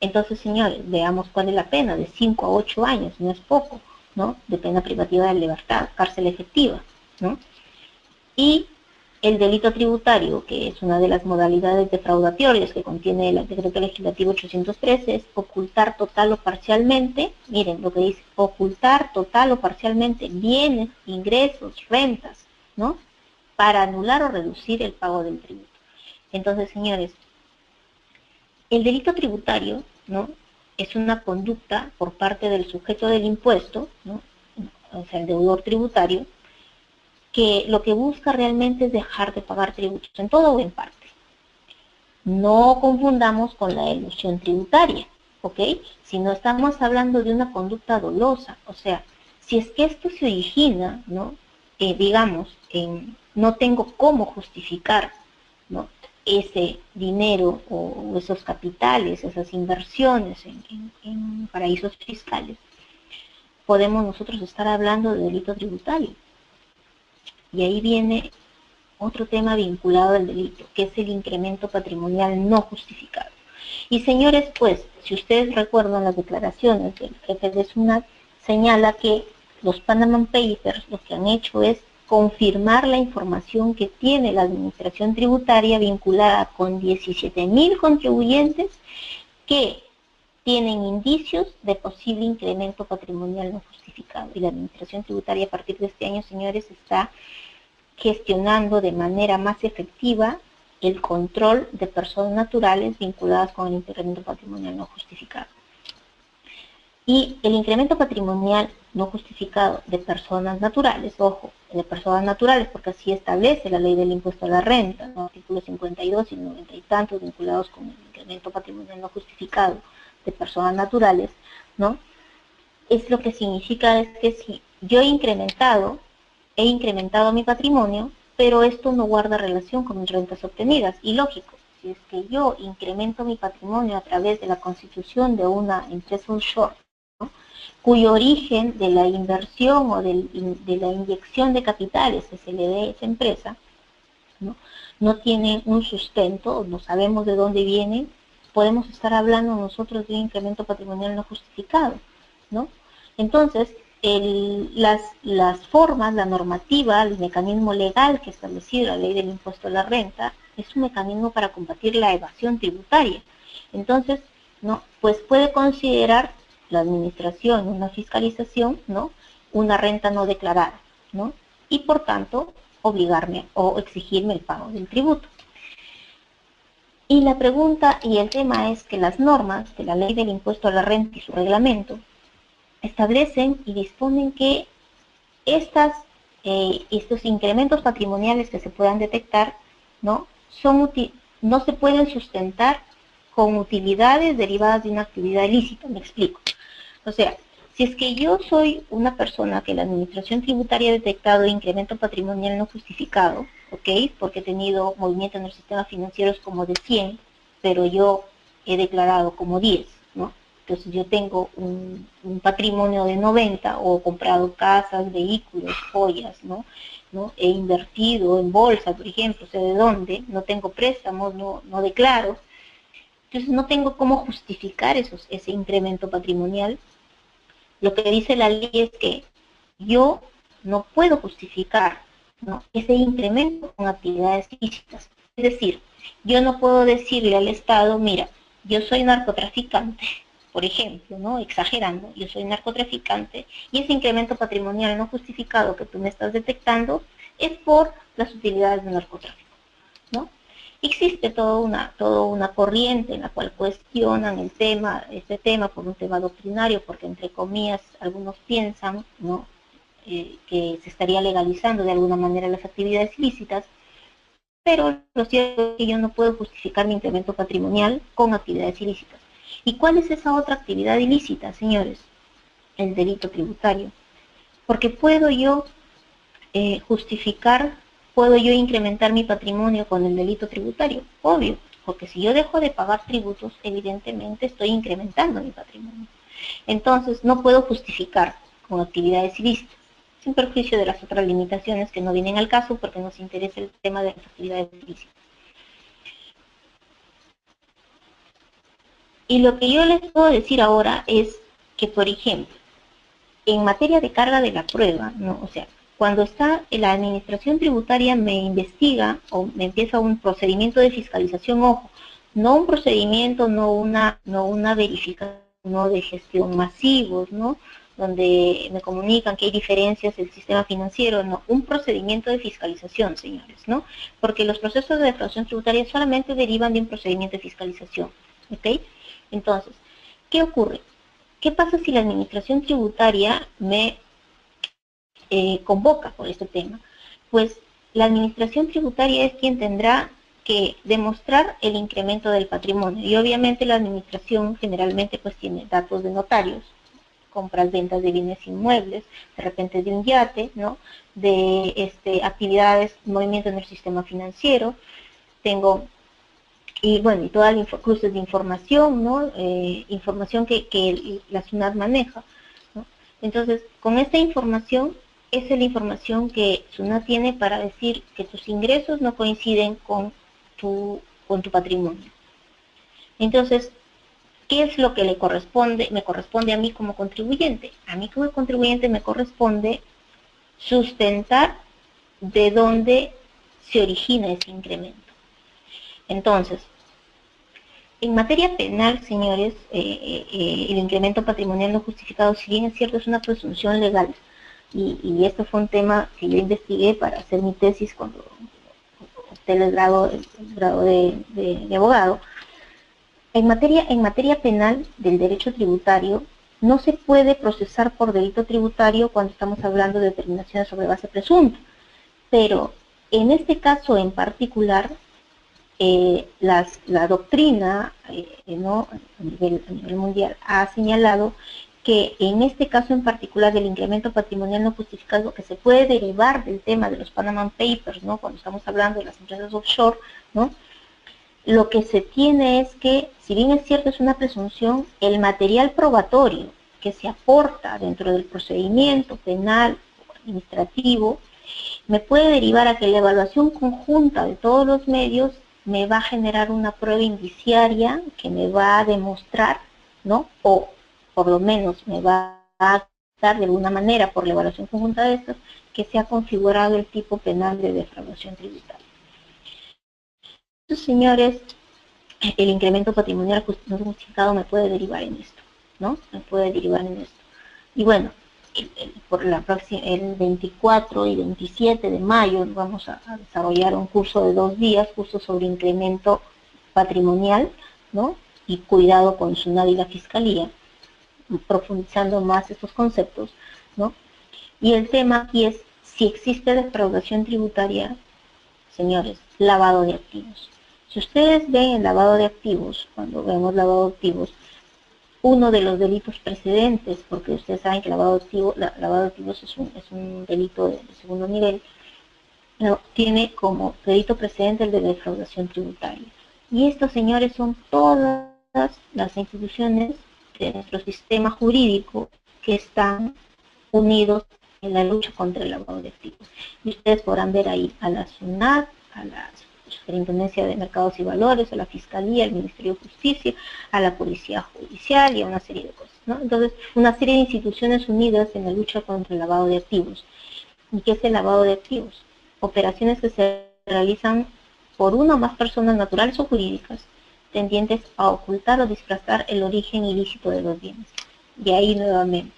[SPEAKER 1] Entonces, señores, veamos cuál es la pena, de 5 a 8 años, no es poco, ¿no? De pena privativa de libertad, cárcel efectiva, ¿no? Y el delito tributario, que es una de las modalidades defraudatorias que contiene el decreto legislativo 813, es ocultar total o parcialmente, miren lo que dice, ocultar total o parcialmente bienes, ingresos, rentas, ¿no? Para anular o reducir el pago del tributo. Entonces, señores, el delito tributario, ¿no? Es una conducta por parte del sujeto del impuesto, ¿no? O sea, el deudor tributario, que lo que busca realmente es dejar de pagar tributos, en todo o en parte. No confundamos con la elusión tributaria, ¿ok? Si no estamos hablando de una conducta dolosa, o sea, si es que esto se origina, ¿no? Digamos, no tengo cómo justificar, ¿no? Ese dinero o esos capitales, esas inversiones en paraísos fiscales, podemos nosotros estar hablando de delito tributario. Y ahí viene otro tema vinculado al delito, que es el incremento patrimonial no justificado. Y señores, pues, si ustedes recuerdan las declaraciones del jefe de SUNAT, señala que los Panama Papers lo que han hecho es confirmar la información que tiene la administración tributaria vinculada con 17.000 contribuyentes que tienen indicios de posible incremento patrimonial no justificado. Y la administración tributaria a partir de este año, señores, está gestionando de manera más efectiva el control de personas naturales vinculadas con el incremento patrimonial no justificado. Y el incremento patrimonial no justificado de personas naturales, ojo, de personas naturales, porque así establece la ley del impuesto a la renta, ¿no? Artículos 52 y 90 y tantos vinculados con el incremento patrimonial no justificado de personas naturales, ¿no? Es lo que significa es que si yo he incrementado mi patrimonio, pero esto no guarda relación con mis rentas obtenidas. Y lógico, si es que yo incremento mi patrimonio a través de la constitución de una empresa offshore, ¿no? Cuyo origen de la inversión o de la inyección de capitales que se le dé a esa empresa, ¿no? No tiene un sustento, no sabemos de dónde viene, podemos estar hablando nosotros de un incremento patrimonial no justificado, ¿no? Entonces, las formas, la normativa, el mecanismo legal que ha establecido la ley del impuesto a la renta es un mecanismo para combatir la evasión tributaria. Entonces, ¿no? Pues puede considerar la administración una fiscalización, ¿no? Una renta no declarada, ¿no? Y por tanto, obligarme o exigirme el pago del tributo. Y la pregunta y el tema es que las normas de la ley del impuesto a la renta y su reglamento establecen y disponen que estos incrementos patrimoniales que se puedan detectar, ¿no? No se pueden sustentar con utilidades derivadas de una actividad ilícita, me explico. O sea, si es que yo soy una persona que la administración tributaria ha detectado incremento patrimonial no justificado, ¿ok? Porque he tenido movimientos en los sistemas financieros como de 100, pero yo he declarado como 10, ¿no? Entonces yo tengo un patrimonio de 90 o he comprado casas, vehículos, joyas, ¿no? He invertido en bolsa, por ejemplo, sé de dónde, no tengo préstamos, no declaro. Entonces no tengo cómo justificar ese incremento patrimonial. Lo que dice la ley es que yo no puedo justificar, ¿no? Ese incremento con actividades ilícitas. Es decir, yo no puedo decirle al Estado, mira, yo soy narcotraficante, por ejemplo, ¿no? Exagerando, yo soy narcotraficante y ese incremento patrimonial no justificado que tú me estás detectando es por las utilidades del narcotráfico, ¿no? Existe toda una corriente en la cual cuestionan este tema por un tema doctrinario, porque entre comillas algunos piensan, ¿no? Que se estaría legalizando de alguna manera las actividades ilícitas, pero lo cierto es que yo no puedo justificar mi incremento patrimonial con actividades ilícitas. ¿Y cuál es esa otra actividad ilícita, señores? El delito tributario. Porque puedo yo puedo yo incrementar mi patrimonio con el delito tributario, obvio, porque si yo dejo de pagar tributos, evidentemente estoy incrementando mi patrimonio. Entonces, no puedo justificar con actividades ilícitas. sin perjuicio de las otras limitaciones que no vienen al caso porque nos interesa el tema de las actividades ilícitas. Y lo que yo les puedo decir ahora es que, por ejemplo, en materia de carga de la prueba, ¿no? O sea, cuando está la administración tributaria me investiga o me empieza un procedimiento de fiscalización, ojo, no un procedimiento, no una verificación, no de gestión masivos, ¿no? Donde me comunican que hay diferencias del sistema financiero, no, un procedimiento de fiscalización, señores, ¿no? Porque los procesos de defraudación tributaria solamente derivan de un procedimiento de fiscalización, ¿ok? Entonces, ¿qué ocurre? ¿Qué pasa si la administración tributaria me convoca por este tema? Pues la administración tributaria es quien tendrá que demostrar el incremento del patrimonio y obviamente la administración generalmente pues tiene datos de notarios, compras, ventas de bienes inmuebles, de repente de un yate, ¿no? De actividades, movimiento en el sistema financiero, tengo y bueno, y todas las cruces de información, ¿no? Información que la SUNAT maneja, ¿no? Entonces, con esta información, esa es la información que SUNAT tiene para decir que tus ingresos no coinciden con tu patrimonio. Entonces, ¿qué es lo que le corresponde? Me corresponde a mí como contribuyente. A mí como contribuyente me corresponde sustentar de dónde se origina ese incremento. Entonces, en materia penal, señores, el incremento patrimonial no justificado, si bien es cierto, es una presunción legal, y esto fue un tema que yo investigué para hacer mi tesis cuando obtuve el grado de abogado. En materia penal del derecho tributario, no se puede procesar por delito tributario cuando estamos hablando de determinaciones sobre base presunta, pero en este caso en particular, la doctrina ¿no? a nivel mundial ha señalado que en este caso en particular del incremento patrimonial no justificado que se puede derivar del tema de los Panama Papers, ¿no? Cuando estamos hablando de las empresas offshore, ¿no? Lo que se tiene es que, si bien es cierto es una presunción, el material probatorio que se aporta dentro del procedimiento penal o administrativo me puede derivar a que la evaluación conjunta de todos los medios me va a generar una prueba indiciaria que me va a demostrar, ¿no? O por lo menos me va a dar de alguna manera por la evaluación conjunta de estos que se ha configurado el tipo penal de defraudación tributaria. Entonces, señores, el incremento patrimonial no justificado me puede derivar en esto, ¿no? Me puede derivar en esto. Y bueno, el 24 y 27 de mayo vamos a desarrollar un curso de 2 días, curso sobre incremento patrimonial, ¿no? Y cuidado con SUNAT y la Fiscalía, profundizando más estos conceptos, ¿no? Y el tema aquí es si existe defraudación tributaria, señores, lavado de activos. Si ustedes ven el lavado de activos, cuando vemos lavado de activos, uno de los delitos precedentes, porque ustedes saben que lavado de activos es un delito de segundo nivel, ¿no? Tiene como delito precedente el de defraudación tributaria. Y estos, señores, son todas las instituciones de nuestro sistema jurídico que están unidos en la lucha contra el lavado de activos. Y ustedes podrán ver ahí a la SUNAT, a la Superintendencia de Mercados y Valores, a la Fiscalía, al Ministerio de Justicia, a la Policía Judicial y a una serie de cosas, ¿no? Entonces, una serie de instituciones unidas en la lucha contra el lavado de activos. ¿Y qué es el lavado de activos? Operaciones que se realizan por una o más personas naturales o jurídicas tendientes a ocultar o disfrazar el origen ilícito de los bienes. Y ahí nuevamente,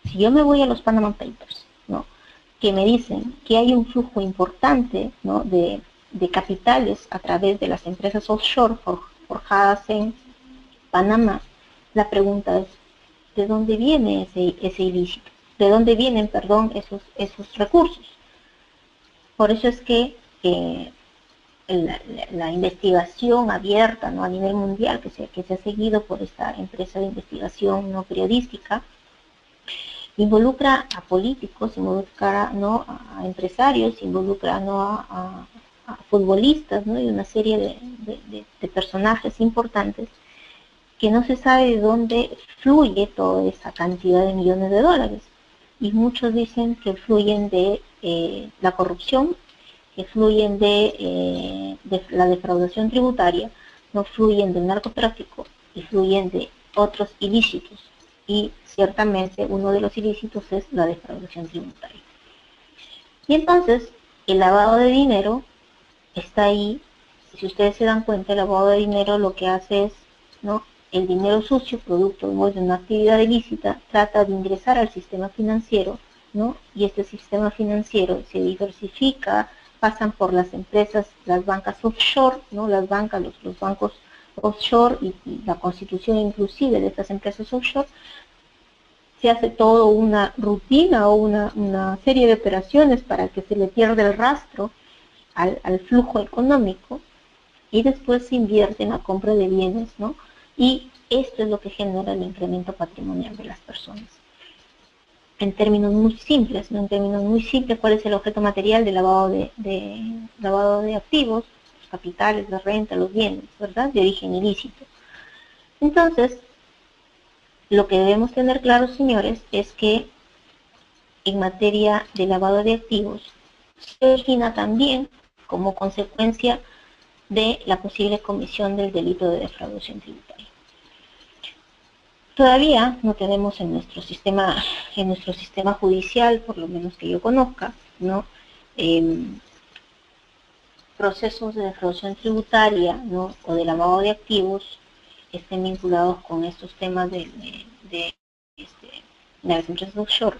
[SPEAKER 1] si yo me voy a los Panama Papers, ¿no? Que me dicen que hay un flujo importante, ¿no? de capitales a través de las empresas offshore forjadas en Panamá, la pregunta es, ¿de dónde viene ese ilícito? ¿De dónde vienen, perdón, esos recursos? Por eso es que la investigación abierta, ¿no? A nivel mundial que se ha seguido por esta empresa de investigación no periodística, involucra a políticos, involucra, ¿no? a empresarios, involucra, ¿no? a futbolistas, ¿no? Y una serie de personajes importantes que no se sabe de dónde fluye toda esa cantidad de millones de dólares. y muchos dicen que fluyen de la corrupción, que fluyen de la defraudación tributaria, no fluyen del narcotráfico y fluyen de otros ilícitos. Y ciertamente uno de los ilícitos es la defraudación tributaria. Y entonces el lavado de dinero está ahí. Si ustedes se dan cuenta, el lavado de dinero lo que hace es, ¿no?, el dinero sucio, producto de una actividad ilícita, trata de ingresar al sistema financiero, ¿no? Y este sistema financiero se diversifica, pasan por las empresas, las bancas offshore, ¿no? Las bancas, los bancos offshore y la constitución inclusive de estas empresas offshore. Se hace toda una rutina o una serie de operaciones para que se le pierda el rastro al flujo económico, y después se invierte en la compra de bienes, ¿no? Y esto es lo que genera el incremento patrimonial de las personas. En términos muy simples, ¿no? En términos muy simples, ¿cuál es el objeto material del lavado de activos? Los capitales, la renta, los bienes, ¿verdad? De origen ilícito. Entonces, lo que debemos tener claro, señores, es que en materia de lavado de activos se origina también como consecuencia de la posible comisión del delito de defraudación tributaria. Todavía no tenemos en nuestro sistema judicial, por lo menos que yo conozca, ¿no?, procesos de defraudación tributaria, ¿no?, o de lavado de activos estén vinculados con estos temas de las empresas offshore,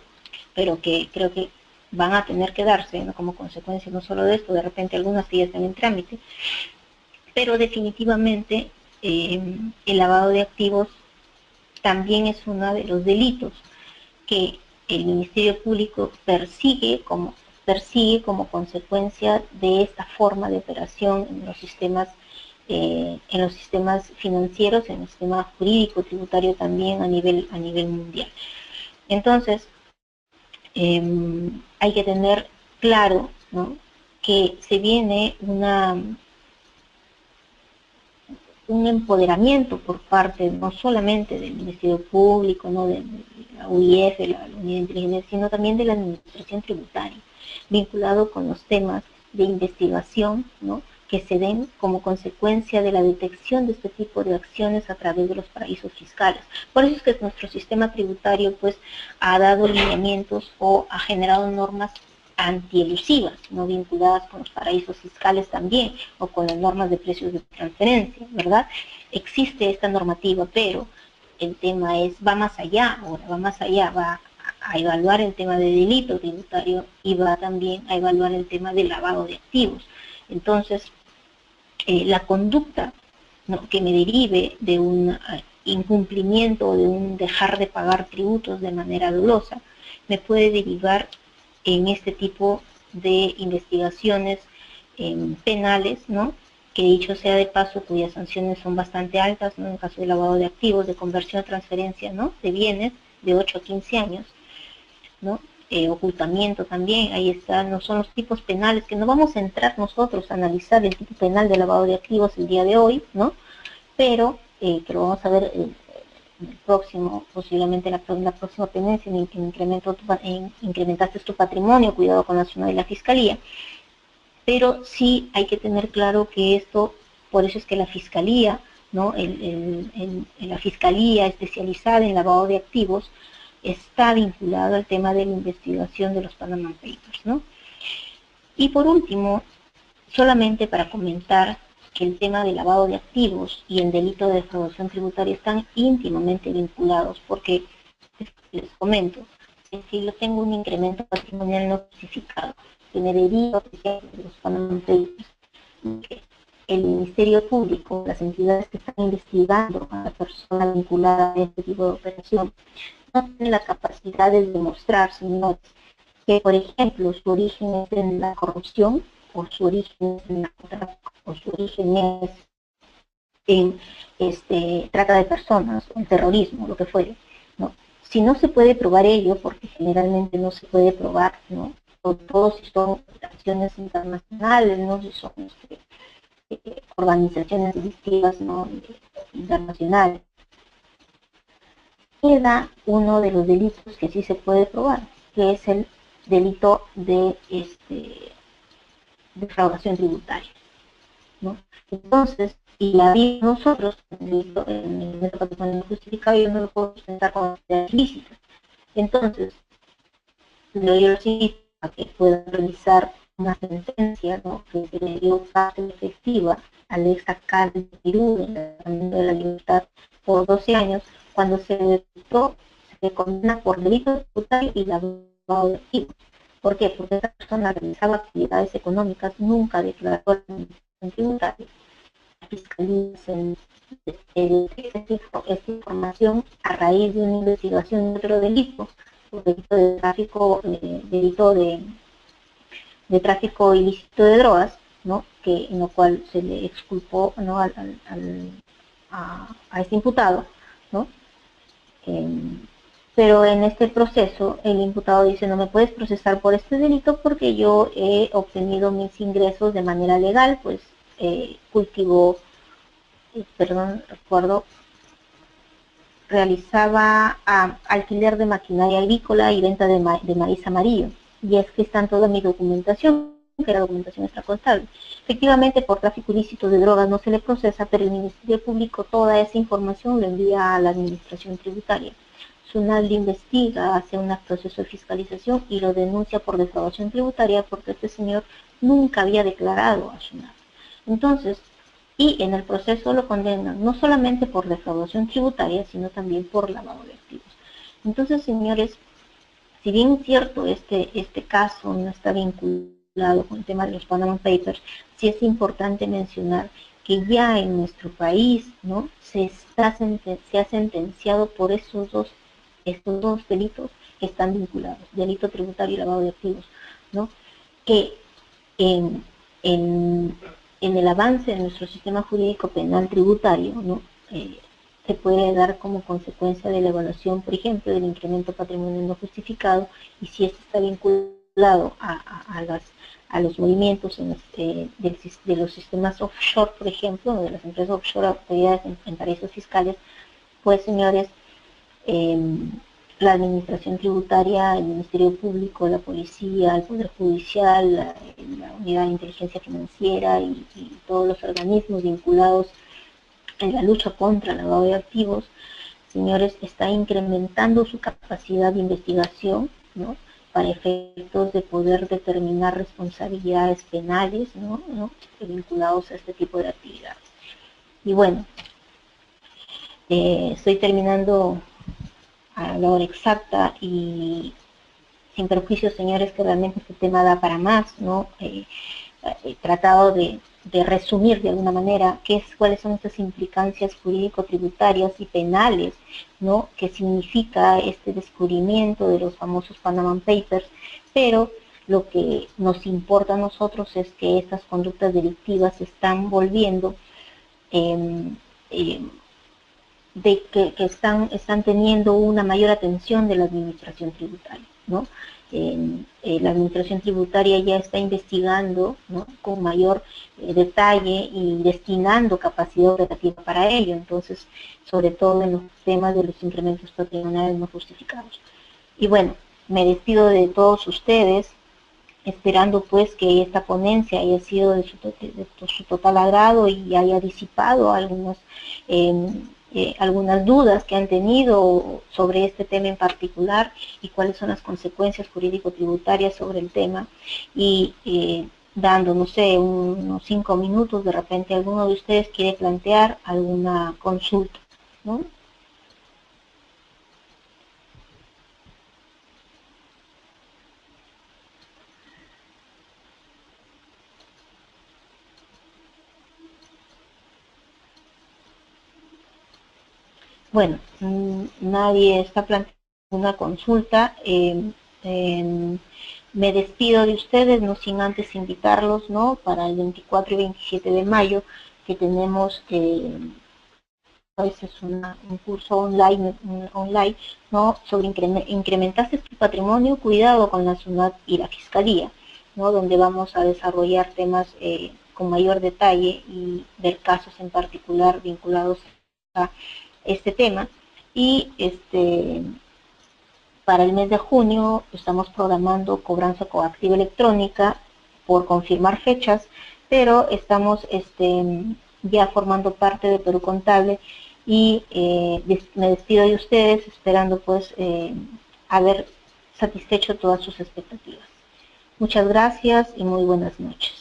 [SPEAKER 1] pero que creo que van a tener que darse, ¿no?, como consecuencia no solo de esto, de repente algunas que ya están en trámite, pero definitivamente el lavado de activos también es uno de los delitos que el Ministerio Público persigue como consecuencia de esta forma de operación en los sistemas financieros, en el sistema jurídico, tributario también a nivel mundial. Entonces, hay que tener claro, ¿no?, que se viene un empoderamiento por parte no solamente del Ministerio Público, ¿no?, de la UIF, la Unidad de Inteligencia, sino también de la Administración Tributaria, vinculado con los temas de investigación, ¿no?, que se den como consecuencia de la detección de este tipo de acciones a través de los paraísos fiscales. Por eso es que nuestro sistema tributario, pues, ha dado lineamientos o ha generado normas antielusivas, no vinculadas con los paraísos fiscales también, o con las normas de precios de transferencia, ¿verdad? Existe esta normativa, pero el tema va más allá, ahora va más allá, va a evaluar el tema de delito tributario y va también a evaluar el tema de lavado de activos. Entonces, la conducta, ¿no?, que me derive de un incumplimiento o de un dejar de pagar tributos de manera dolosa, me puede derivar en este tipo de investigaciones penales, ¿no?, que dicho sea de paso, cuyas sanciones son bastante altas, ¿no?, en el caso de lavado de activos, de conversión, transferencia, ¿no?, de bienes, de 8 a 15 años, ¿no?, ocultamiento también, ahí está, no son los tipos penales, que no vamos a entrar nosotros a analizar el tipo penal de lavado de activos el día de hoy, ¿no?, pero que lo vamos a ver en el próximo, posiblemente la próxima ponencia, en que incrementaste tu patrimonio, cuidado con la zona de la Fiscalía. Pero sí hay que tener claro que esto, por eso es que la Fiscalía, ¿no?, la Fiscalía especializada en lavado de activos, está vinculado al tema de la investigación de los Panama Papers, ¿no? Y por último, solamente para comentar que el tema del lavado de activos y el delito de defraudación tributaria están íntimamente vinculados, porque les comento, si yo tengo un incremento patrimonial no justificado, que me deriva de los Panama Papers, el Ministerio Público, las entidades que están investigando a la persona vinculada a este tipo de operación, no tienen la capacidad de demostrar, señores, que, por ejemplo, su origen es en la corrupción, o su origen es en el narcotráfico, o su origen es en trata de personas, o en terrorismo, lo que fuere, ¿no? Si no se puede probar ello, porque generalmente no se puede probar, ¿no?, sobre todo si son acciones internacionales, ¿no?, si son organizaciones delictivas, ¿no?, internacionales, queda uno de los delitos que sí se puede probar, que es el delito de defraudación tributaria, ¿no? Entonces, y la vi nosotros en el método patrimonio justificado, yo no lo puedo presentar como actividad ilícita. Entonces, yo los invito a que puedan realizar una sentencia, ¿no?, que se le dio parte efectiva al ex alcalde de Perú, de la libertad, por 12 años, cuando se detectó, se condena por delito tributario y lavado de activos. ¿Por qué? Porque esta persona realizaba actividades económicas, nunca declaró la administración tributaria. La Fiscalía se esta información a raíz de una investigación de otro delito, el delito de tráfico, de tráfico ilícito de drogas, ¿no?, en lo cual se le exculpó, ¿no?, a este imputado, ¿no? Pero en este proceso el imputado dice: no me puedes procesar por este delito porque yo he obtenido mis ingresos de manera legal, pues cultivó, realizaba alquiler de maquinaria agrícola y venta de maíz amarillo. Y es que está en toda mi documentación, que era documentación extracontable. Efectivamente, por tráfico ilícito de drogas no se le procesa, pero el Ministerio Público toda esa información lo envía a la Administración Tributaria. SUNAT le investiga, hace un proceso de fiscalización y lo denuncia por defraudación tributaria porque este señor nunca había declarado a SUNAT. Entonces, y en el proceso lo condenan no solamente por defraudación tributaria, sino también por lavado de activos. Entonces, señores, si bien es cierto, este caso no está vinculado con el tema de los Panama Papers, sí es importante mencionar que ya en nuestro país, ¿no?, se ha sentenciado por estos dos delitos que están vinculados, delito tributario y lavado de activos, ¿no?, que en el avance de nuestro sistema jurídico penal tributario, ¿no?, se puede dar como consecuencia de la evaluación, por ejemplo, del incremento patrimonial no justificado, y si esto está vinculado a los movimientos de los sistemas offshore, por ejemplo, de las empresas offshore, autoridades en paraísos fiscales, pues, señores, la Administración Tributaria, el Ministerio Público, la Policía, el Poder Judicial, la Unidad de Inteligencia Financiera y todos los organismos vinculados en la lucha contra el lavado de activos, señores, está incrementando su capacidad de investigación, ¿no?, para efectos de poder determinar responsabilidades penales, ¿no?, vinculados a este tipo de actividades. Y bueno, estoy terminando a la hora exacta y sin perjuicio, señores, que realmente este tema da para más, ¿no? He tratado de resumir de alguna manera cuáles son estas implicancias jurídico-tributarias y penales, ¿no?, que significa este descubrimiento de los famosos Panama Papers, pero lo que nos importa a nosotros es que estas conductas delictivas se están volviendo que están teniendo una mayor atención de la administración tributaria, ¿no? La administración tributaria ya está investigando, ¿no?, con mayor detalle y destinando capacidad operativa para ello, entonces, sobre todo en los temas de los incrementos patrimoniales no justificados. Y bueno, me despido de todos ustedes, esperando pues que esta ponencia haya sido de su total agrado y haya disipado algunas dudas que han tenido sobre este tema en particular y cuáles son las consecuencias jurídico-tributarias sobre el tema, y dando, no sé, unos 5 minutos, de repente alguno de ustedes quiere plantear alguna consulta, ¿no? Bueno, nadie está planteando una consulta. Me despido de ustedes, no sin antes invitarlos, ¿no?, para el 24 y 27 de mayo, que tenemos es un curso online, ¿no?, sobre incrementaste tu patrimonio, cuidado con la SUNAT y la Fiscalía, ¿no?, donde vamos a desarrollar temas con mayor detalle y ver casos en particular vinculados a este tema. Y Para el mes de junio estamos programando cobranza coactiva electrónica por confirmar fechas, pero estamos ya formando parte de Perú Contable y me despido de ustedes esperando pues haber satisfecho todas sus expectativas. Muchas gracias y muy buenas noches.